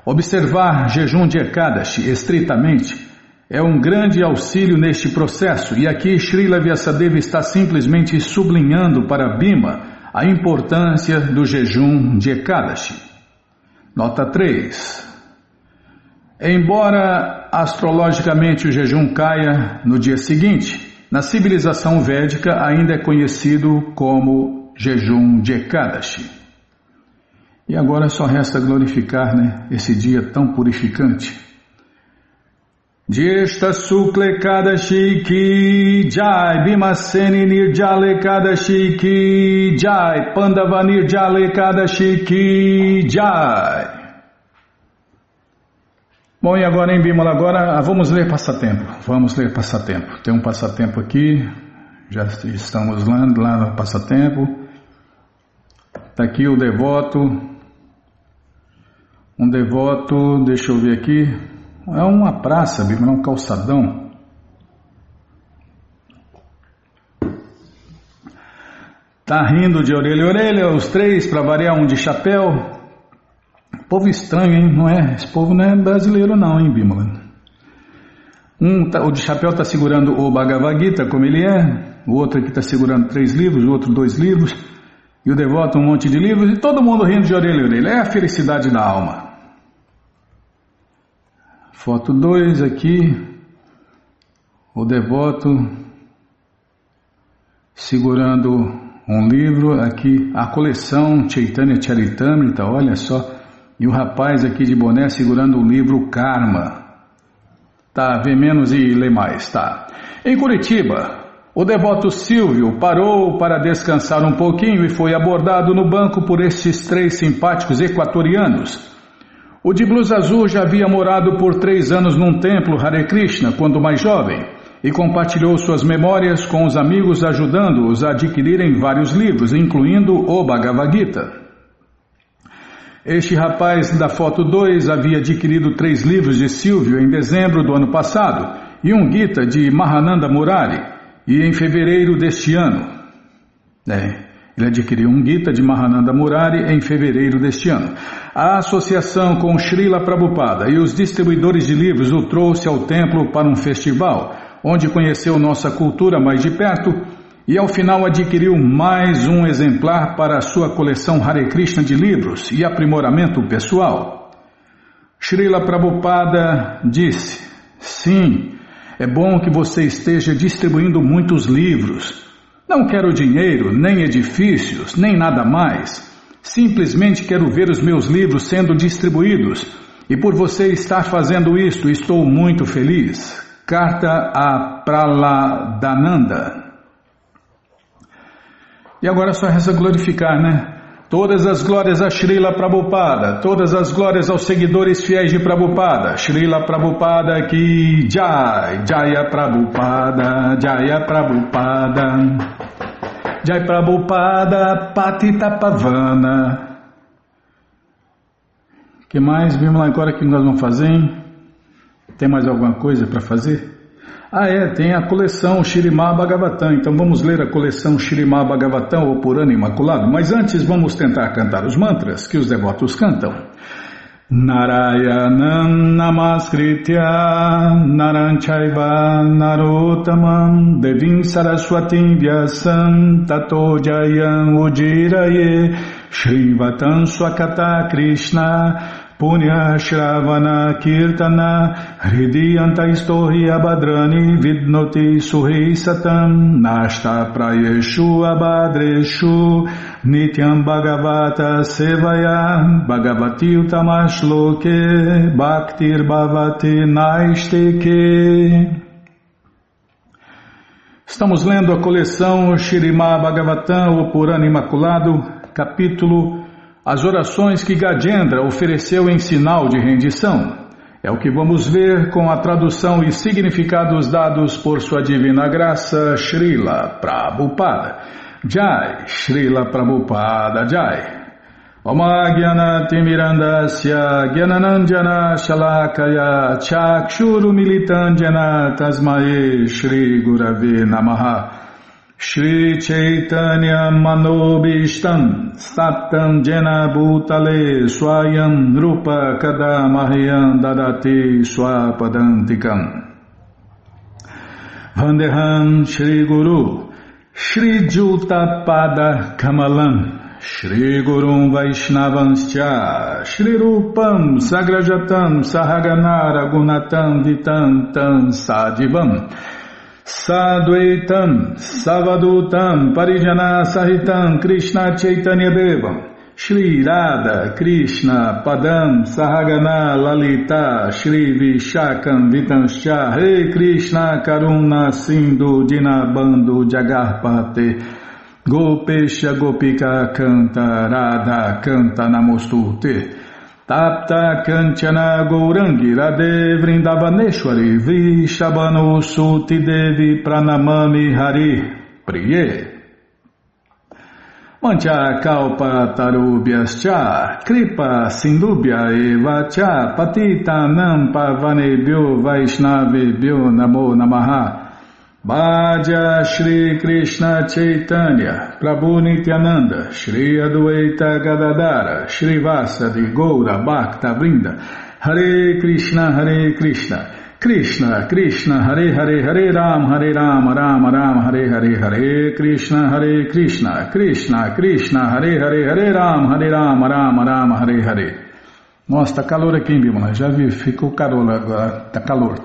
Observar jejum de Ekadashi estritamente é um grande auxílio neste processo, e aqui Srila Vyasadeva está simplesmente sublinhando para Bhima a importância do jejum de Ekadashi. Nota 3. Embora astrologicamente o jejum caia no dia seguinte, na civilização védica ainda é conhecido como jejum de Ekadashi. E agora só resta glorificar, né, esse dia tão purificante. Jyeshta Sukla Ekadashi Ki Jai, Bhimaseni Nirjala Ekadashi Ki Jai, Pandava Nirjala Ekadashi Ki Jai. Bom, e agora em Bimala, agora vamos ler passatempo. Vamos ler passatempo. Tem um passatempo aqui, já estamos lá no passatempo. Está aqui o devoto. Um devoto, deixa eu ver aqui. É uma praça, Bimala, é um calçadão. Tá rindo de orelha a orelha, os três, para variar, um de chapéu. Povo estranho, hein? Não é? Esse povo não é brasileiro não, hein, Bimala? O de chapéu está segurando o Bhagavad Gita, como ele é. O outro aqui está segurando 3 livros, o outro 2 livros. E o devoto um monte de livros. E todo mundo rindo de orelha a orelha. É a felicidade da alma. Foto 2 aqui. O devoto segurando um livro. Aqui a coleção Chaitanya Charitamrita, olha só. E o rapaz aqui de boné segurando o livro Karma. Tá, vê menos e lê mais, tá. Em Curitiba, o devoto Silvio parou para descansar um pouquinho e foi abordado no banco por estes 3 simpáticos equatorianos. O de blusa azul já havia morado por 3 anos num templo Hare Krishna quando mais jovem e compartilhou suas memórias com os amigos, ajudando-os a adquirirem vários livros, incluindo o Bhagavad Gita. Este rapaz da foto 2 havia adquirido 3 livros de Silvio em dezembro do ano passado e um Gita de Mahananda Murari e em fevereiro deste ano. Ele adquiriu um Gita de Mahananda Murari em fevereiro deste ano. A associação com Srila Prabhupada e os distribuidores de livros o trouxe ao templo para um festival, onde conheceu nossa cultura mais de perto e ao final adquiriu mais um exemplar para a sua coleção Hare Krishna de livros e aprimoramento pessoal. Srila Prabhupada disse: sim, é bom que você esteja distribuindo muitos livros. Não quero dinheiro, nem edifícios, nem nada mais. Simplesmente quero ver os meus livros sendo distribuídos. E por você estar fazendo isto, estou muito feliz. Carta a Praladananda. E agora só resta glorificar, né? Todas as glórias a Srila Prabhupada, todas as glórias aos seguidores fiéis de Prabhupada. Srila Prabhupada ki Jai, Jaya Prabhupada, Jaya Prabhupada, Jai Prabhupada, Patita Pavana. O que mais? Vamos lá agora o que nós vamos fazer, hein? Tem mais alguma coisa para fazer? Tem a coleção Śrīmad Bhagavatam. Então vamos ler a coleção Śrīmad Bhagavatam, o Purana Imaculado. Mas antes vamos tentar cantar os mantras que os devotos cantam. Narayanam Namaskritya Naranchaiva Narottamam Devim Saraswatim Vyasam Tato Jayam Ujiraye Shrivatam Swakata Krishna Punya Shravana Kirtana Hridiyanta Istohi Abhadrani Vidnoti Suhi Satam Nashta Prayeshu Abhadreshu Nityam Bhagavata Sevaya Bhagavati Utamashloke Bhaktir Bhavati Naisteke. Estamos lendo a coleção Śrīmad Bhagavatam, o Purana Imaculado, capítulo As orações que Gajendra ofereceu em sinal de rendição. É o que vamos ver com a tradução e significados dados por sua divina graça, Srila Prabhupada. Jai, Srila Prabhupada Jai. Oma Gyanati Mirandasya Gyananandjana Shalakaya Chakshuru Militandjana Tasmae Shri Gurave Namaha. Shri Chaitanya Manobishtam Statam Jena Bhutale Swayam Rupa Kadamahyam Dadati Swapadantikam Vandeham Shri Guru Shri Jutapada Kamalam Shri Gurum Vaishnavanscha Shri Rupam Sagrajatam Sahagana Ragunatam Vitantam Sadivam Sadvaitam, Savadutam, Parijana Sahitam, Krishna Chaitanya Devam, Shri Radha Krishna Padam Sahagana Lalita Shri Vishakam Vitanscha Hare Krishna Karuna Sindhu Dinabandhu Jagarpate Gopesha Gopika Canta Radha Canta Namostute Tapta Kanchana Gourangi Radhe Vrindavaneshwari Vishabhanu Suti Devi Pranamami Hari Priye Mancha Kalpa Tarubhyascha Kripa Sindubhya Eva Cha Patita Nampa Vanebhyo Vaishnavebhyo Namo Namaha Bhaja Shri Krishna Chaitanya Prabhu Nityananda Shri Adwaita Gadadara Shri Vasadi Goura Bhakta Vrinda Hare Krishna Krishna Krishna Hare Hare Hare Ram Ram Ram Hare Hare Hare Krishna Krishna Krishna Hare Hare Hare Ram Ram Hare Hare. Nossa, tá calor aqui em Bímola, já vi, ficou calor agora, tá calor.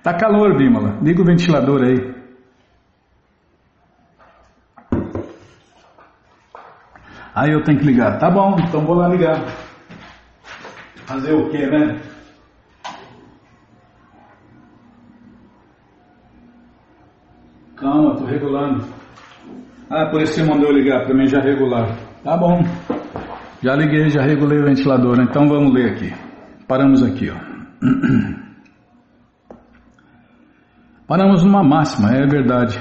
Tá calor, Bímola, liga o ventilador aí. Aí eu tenho que ligar, tá bom, então vou lá ligar. Fazer o quê, né? Calma, tô regulando. Ah, por isso você mandou ligar para mim já regular. Tá bom. Já liguei, já regulei o ventilador. Então vamos ler aqui. Paramos aqui, ó. Paramos numa máxima, é verdade.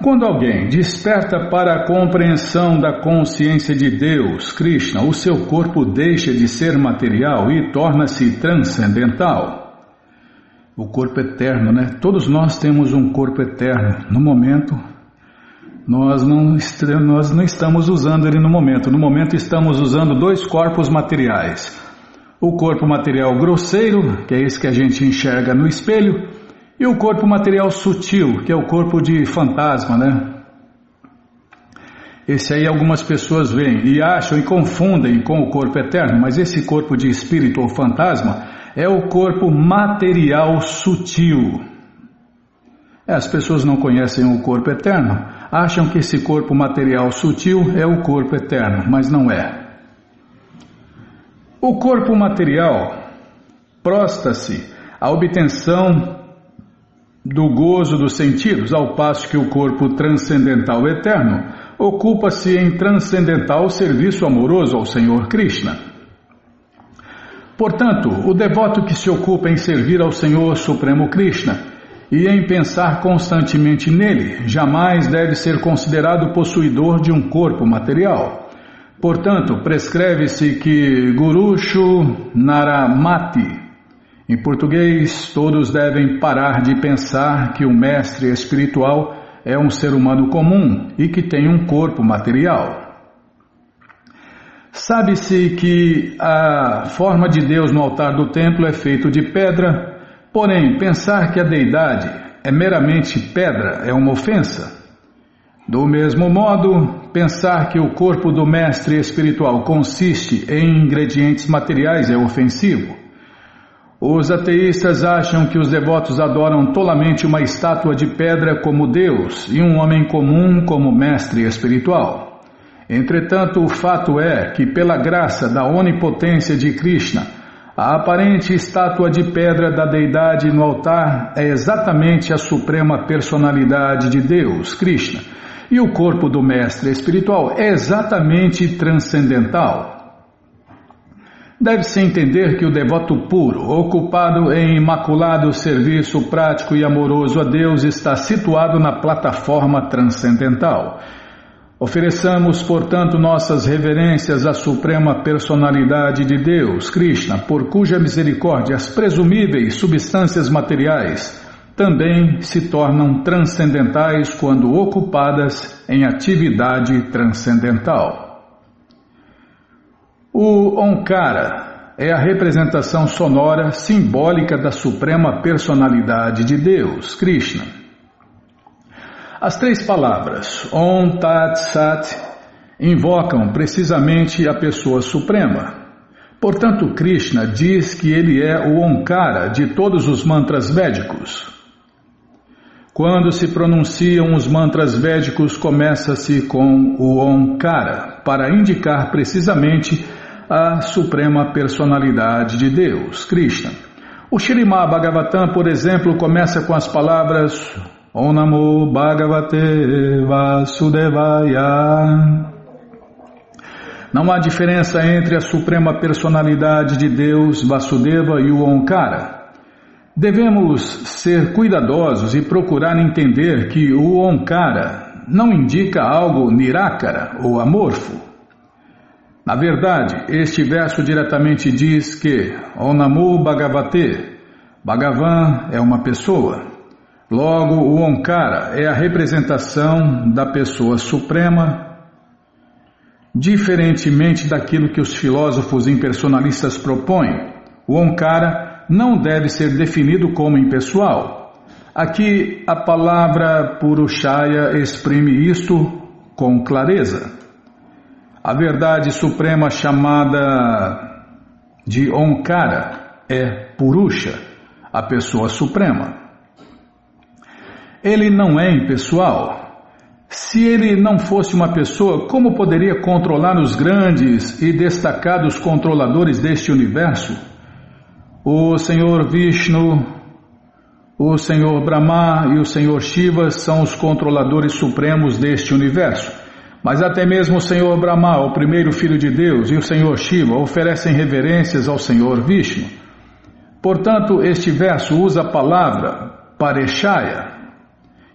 Quando alguém desperta para a compreensão da consciência de Deus, Krishna, o seu corpo deixa de ser material e torna-se transcendental. O corpo eterno, né? Todos nós temos um corpo eterno. No momento, nós não estamos usando ele no momento. No momento estamos usando dois corpos materiais. O corpo material grosseiro, que é esse que a gente enxerga no espelho, e o corpo material sutil, que é o corpo de fantasma, né? Esse aí algumas pessoas veem e acham e confundem com o corpo eterno, mas esse corpo de espírito ou fantasma é o corpo material sutil. As pessoas não conhecem o corpo eterno, acham que esse corpo material sutil é o corpo eterno, mas não é. O corpo material prosta-se à obtenção do gozo dos sentidos, ao passo que o corpo transcendental eterno ocupa-se em transcendental serviço amoroso ao Senhor Krishna. Portanto, o devoto que se ocupa em servir ao Senhor Supremo Krishna e em pensar constantemente nele, jamais deve ser considerado possuidor de um corpo material. Portanto, prescreve-se que Gurushu Naramati, em português, todos devem parar de pensar que o mestre espiritual é um ser humano comum e que tem um corpo material. Sabe-se que a forma de Deus no altar do templo é feita de pedra, porém, pensar que a deidade é meramente pedra é uma ofensa. Do mesmo modo, pensar que o corpo do mestre espiritual consiste em ingredientes materiais é ofensivo. Os ateístas acham que os devotos adoram tolamente uma estátua de pedra como Deus e um homem comum como mestre espiritual. Entretanto, o fato é que, pela graça da onipotência de Krishna, a aparente estátua de pedra da deidade no altar é exatamente a suprema personalidade de Deus, Krishna, e o corpo do mestre espiritual é exatamente transcendental. Deve-se entender que o devoto puro, ocupado em imaculado serviço prático e amoroso a Deus, está situado na plataforma transcendental. Ofereçamos, portanto, nossas reverências à suprema personalidade de Deus, Krishna, por cuja misericórdia as presumíveis substâncias materiais também se tornam transcendentais quando ocupadas em atividade transcendental. O Onkara é a representação sonora simbólica da suprema personalidade de Deus, Krishna. As três palavras Om Tat Sat invocam precisamente a pessoa suprema. Portanto, Krishna diz que ele é o Onkara de todos os mantras védicos. Quando se pronunciam os mantras védicos, começa-se com o Omkara, para indicar precisamente a Suprema Personalidade de Deus, Krishna. O Śrīmad Bhagavatam, por exemplo, começa com as palavras Om Namo Bhagavate Vasudevaya. Não há diferença entre a Suprema Personalidade de Deus, Vasudeva, e o Omkara. Devemos ser cuidadosos e procurar entender que o Omkara não indica algo nirákara ou amorfo. Na verdade, este verso diretamente diz que Om Namo Bhagavate, Bhagavan é uma pessoa. Logo, o Omkara é a representação da pessoa suprema, diferentemente daquilo que os filósofos impersonalistas propõem. O Omkara não deve ser definido como impessoal. Aqui a palavra Purushaya exprime isto com clareza. A verdade suprema chamada de Omkara é Purusha, a pessoa suprema. Ele não é impessoal. Se ele não fosse uma pessoa, como poderia controlar os grandes e destacados controladores deste universo? O Senhor Vishnu, o Senhor Brahma e o Senhor Shiva são os controladores supremos deste universo. Mas até mesmo o Senhor Brahma, o primeiro filho de Deus, e o Senhor Shiva oferecem reverências ao Senhor Vishnu. Portanto, este verso usa a palavra Pareshaya,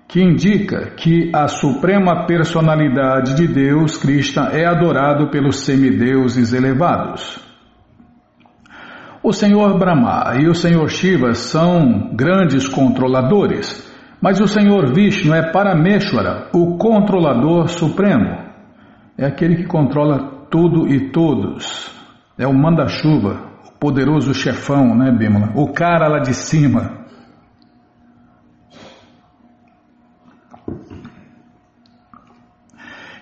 que indica que a suprema personalidade de Deus, Krishna, é adorado pelos semideuses elevados. O Senhor Brahma e o Senhor Shiva são grandes controladores, mas o Senhor Vishnu é Parameshwara, o controlador supremo. É aquele que controla tudo e todos. É o manda-chuva, o poderoso chefão, né, Bimala? O cara lá de cima.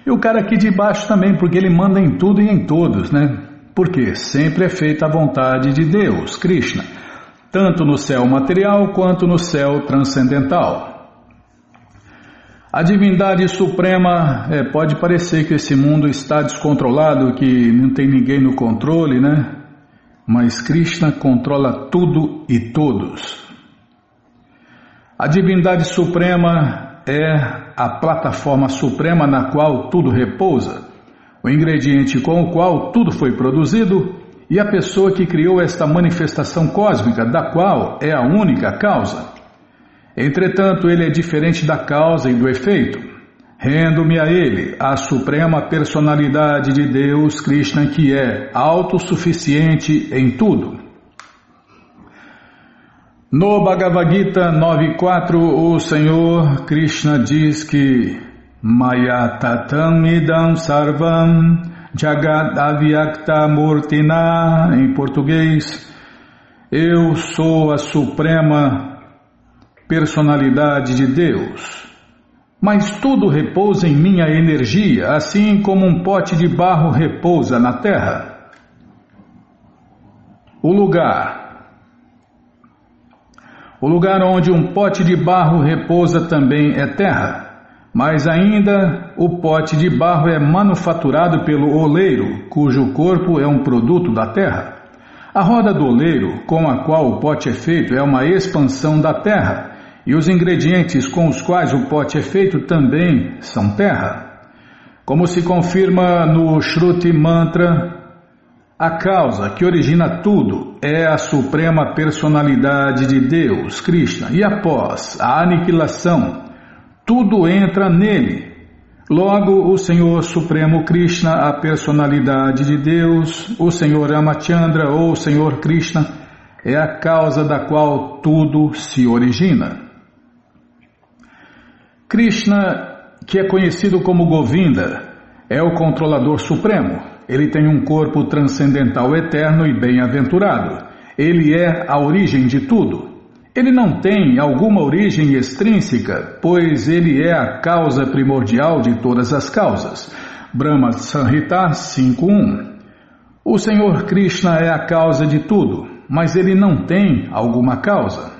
E o cara aqui de baixo também, porque ele manda em tudo e em todos, né? Porque sempre é feita a vontade de Deus, Krishna, tanto no céu material quanto no céu transcendental. A divindade suprema, pode parecer que esse mundo está descontrolado, que não tem ninguém no controle, né? Mas Krishna controla tudo e todos. A divindade suprema é a plataforma suprema na qual tudo repousa, o ingrediente com o qual tudo foi produzido e a pessoa que criou esta manifestação cósmica, da qual é a única causa. Entretanto, ele é diferente da causa e do efeito. Rendo-me a ele, a suprema personalidade de Deus, Krishna, que é autossuficiente em tudo. No Bhagavad Gita 9.4, o Senhor Krishna diz que Maya tatam idam sarvam jagat avyakta murtina, em português, eu sou a suprema personalidade de Deus, mas tudo repousa em minha energia, assim como um pote de barro repousa na terra. O lugar onde um pote de barro repousa também é terra. Mas ainda o pote de barro é manufaturado pelo oleiro, cujo corpo é um produto da terra. A roda do oleiro, com a qual o pote é feito, é uma expansão da terra, e os ingredientes com os quais o pote é feito também são terra. Como se confirma no Shruti Mantra, a causa que origina tudo é a suprema personalidade de Deus, Krishna, e após a aniquilação, tudo entra nele. Logo, o Senhor Supremo Krishna, a personalidade de Deus, o Senhor Ramachandra ou o Senhor Krishna, é a causa da qual tudo se origina. Krishna, que é conhecido como Govinda, é o controlador supremo. Ele tem um corpo transcendental eterno e bem-aventurado. Ele é a origem de tudo. Ele não tem alguma origem extrínseca, pois ele é a causa primordial de todas as causas. Brahma Samhita 5.1. O Senhor Krishna é a causa de tudo, mas ele não tem alguma causa.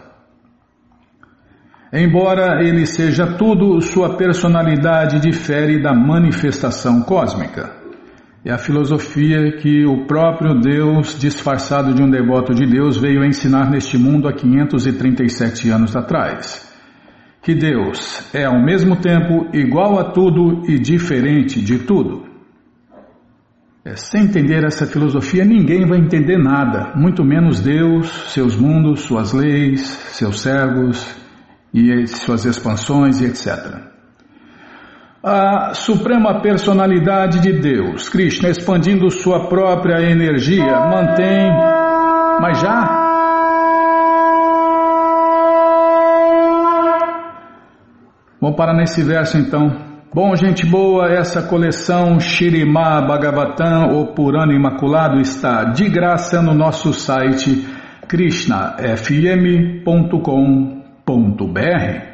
Embora ele seja tudo, sua personalidade difere da manifestação cósmica. É a filosofia que o próprio Deus, disfarçado de um devoto de Deus, veio ensinar neste mundo há 537 anos atrás. Que Deus é ao mesmo tempo igual a tudo e diferente de tudo. Sem entender essa filosofia, ninguém vai entender nada, muito menos Deus, seus mundos, suas leis, seus servos e suas expansões e etc. A Suprema Personalidade de Deus, Krishna, expandindo sua própria energia, mantém... Mas já? Vamos parar nesse verso então. Bom, gente boa, essa coleção Śrīmad Bhagavatam, o Purana Imaculado, está de graça no nosso site krishnafm.com.br.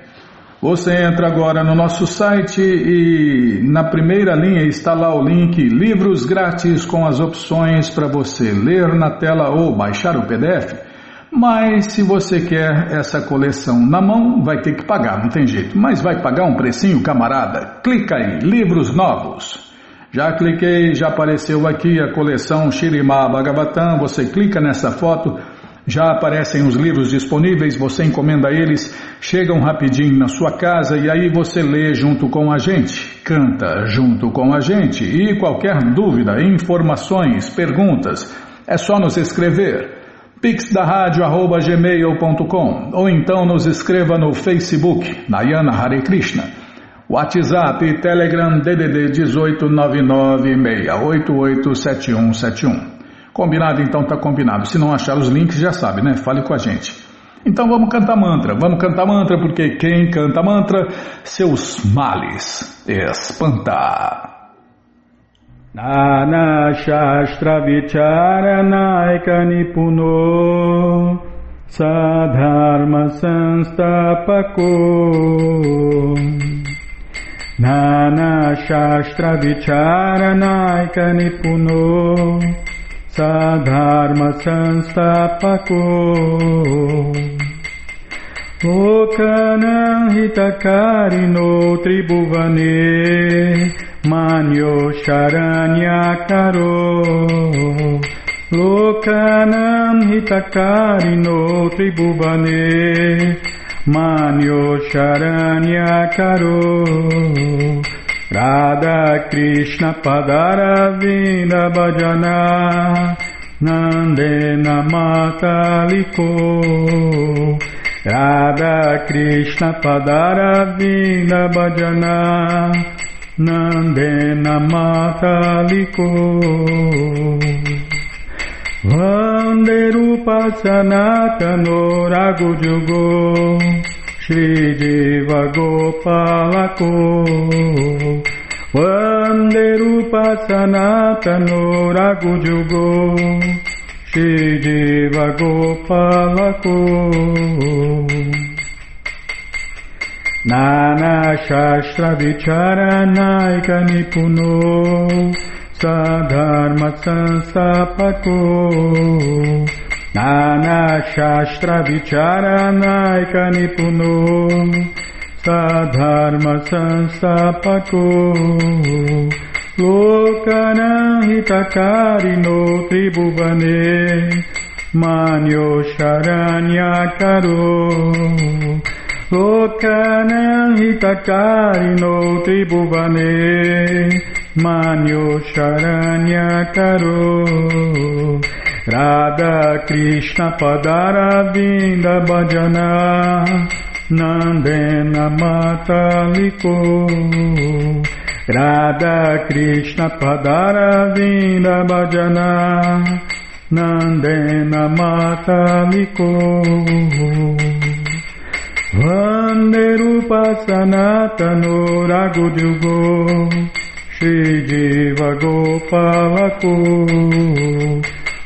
Você entra agora no nosso site e na primeira linha está lá o link Livros Grátis com as opções para você ler na tela ou baixar o PDF. Mas se você quer essa coleção na mão, vai ter que pagar, não tem jeito. Mas vai pagar um precinho, camarada? Clica aí, livros novos. Já cliquei, já apareceu aqui a coleção Śrīmad Bhagavatam. Você clica nessa foto, já aparecem os livros disponíveis, você encomenda eles, chegam rapidinho na sua casa e aí você lê junto com a gente, canta junto com a gente. E qualquer dúvida, informações, perguntas, é só nos escrever. pixdarradio@gmail.com ou então nos escreva no Facebook, Nayana Hare Krishna, WhatsApp e Telegram DDD 18986887171. Combinado? Então tá combinado. Se não achar os links já sabe, né? Fale com a gente. Então vamos cantar mantra, porque quem canta mantra, seus males espanta. Nana Shastra Vicharanaika Nipuno Sadharma Sanstapako Nana Shastra Vicharanaika Nipuno Sadharma Sanstapako Lokanam Hitakarino Tribhuvane Manyo Sharanyakaro Lokanam Hitakarino Tribhuvane Manyo Sharanyakaro Radha Krishna Padaravinda Bhajana Nandena Mataliko Radha Krishna Padaravinda Bhajana Nandena Mataliko Vande Rupa Sanatano Raghujugo Shri Jiva Gopalako Vande Rupa Sanatano Raghujugo Shri Jiva Gopalako Nana Shastra Vicharanaika Nipuno Sadharma Sanstapako Nana Shastra Vicharanaika Nipuno Sadharma Sanstapako Lokana Hitakarino Tribhuvane Manyo Sharanyakaro Lokana Hitakarino Tribhuvane Manyo Sharanyakaro Radha Krishna Padaravinda Bhajana Nandena Mataliko Radha Krishna Padaravinda Bhajana Nandena Mataliko Vande Rupa Sanatano Raghujugo Shri Jiva Gopalako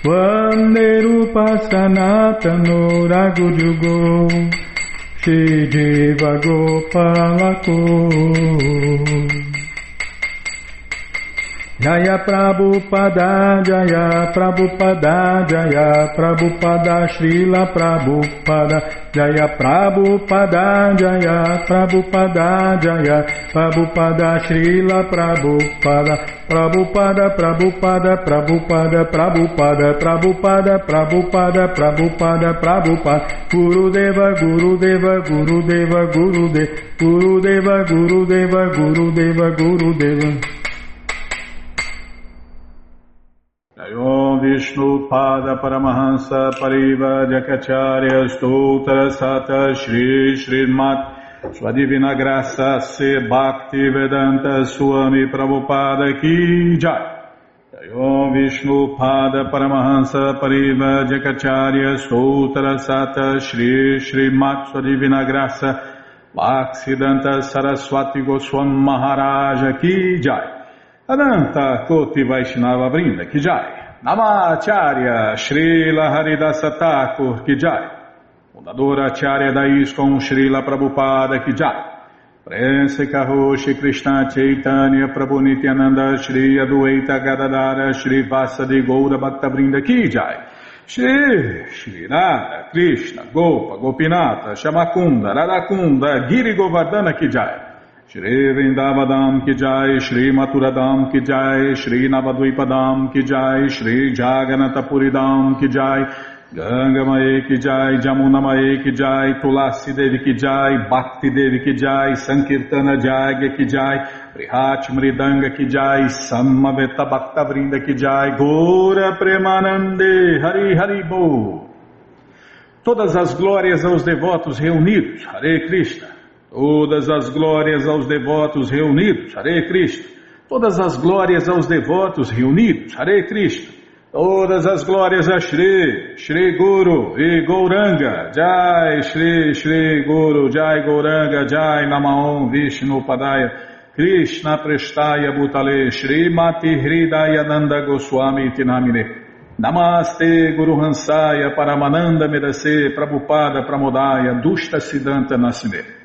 Vande Rupa Sanatano Raghujugo Shri Jiva Gopalako Jaya Prabhupada, Jaya Prabhupada, Jaya Prabhupada, Srila Prabhupada, Jaya Prabhupada Jaya Prabhupada Jaya Prabhupada Srila Prabhupada Prabhupada Prabhupada Prabhupada Prabhupada Prabhupada Prabhupada Prabhupada Prabhupada Gurudeva Gurudeva Gurudeva Gurudeva Gurudeva Gurudeva Gurudeva Gurudeva Om Vishnu Pada Paramahansa Pariva Jakacharya Stoutra Sata Shri Srimat Sua Divina Graça Se Bhakti Vedanta Swami Prabhupada Ki Jai. Om Vishnu Pada Paramahansa Pariva Jakacharya Stoutra Sata Shri Srimat Sua Divina Graça Bhaktivedanta Saraswati Goswami Maharaja Ki Jai. Ananta Koti Vaishnava Vrinda Ki Jai. Namacharya Srila Haridasa Thakur Ki Jai. Fundadora Acharya da ISKCON Srila Prabhupada Ki Jai. Prense Karo Shri Krishna Chaitanya Prabhu Nityananda Shri Adwaita Gadadara Shri Vasadi Goura Bhaktavrinda Ki Jai. Shri Radha Krishna Gopa Gopinata Shamakunda Radakunda Giri Govardhana Ki Jai. Shri Vrindavadam Ki Jai, Shri Maturadam Ki Jai, Shri Navadvipadam Ki Jai, Shri Jaganatapuridam Ki Jai, Ganga Mae Ki Jai, Jamuna Mae Ki Jai, Tulasi Devi Ki Jai, Bhakti Devi Ki Jai, Sankirtana Jagya Ki Jai, Prihat Mridanga Ki Jai, Samaveta Bhakta Vrinda Ki Jai, Gora Premanande, Hari Hari Bo. Todas as glórias aos devotos reunidos, Hare Krishna. Todas as glórias aos devotos reunidos, Hare Krishna. Todas as glórias aos devotos reunidos, Hare Krishna. Todas as glórias a Shri, Shri Guru e Gauranga, Jai Shri, Shri Guru, Jai Gauranga, Jai Namaon Vishnu Padaya, Krishna Prestaya Bhutale, Shri Mati Hridaya Nanda Goswami Tinamine. Namaste Guru Hansaya Paramananda Medase Prabhupada Pramodaya Dushta Siddhanta Nasime.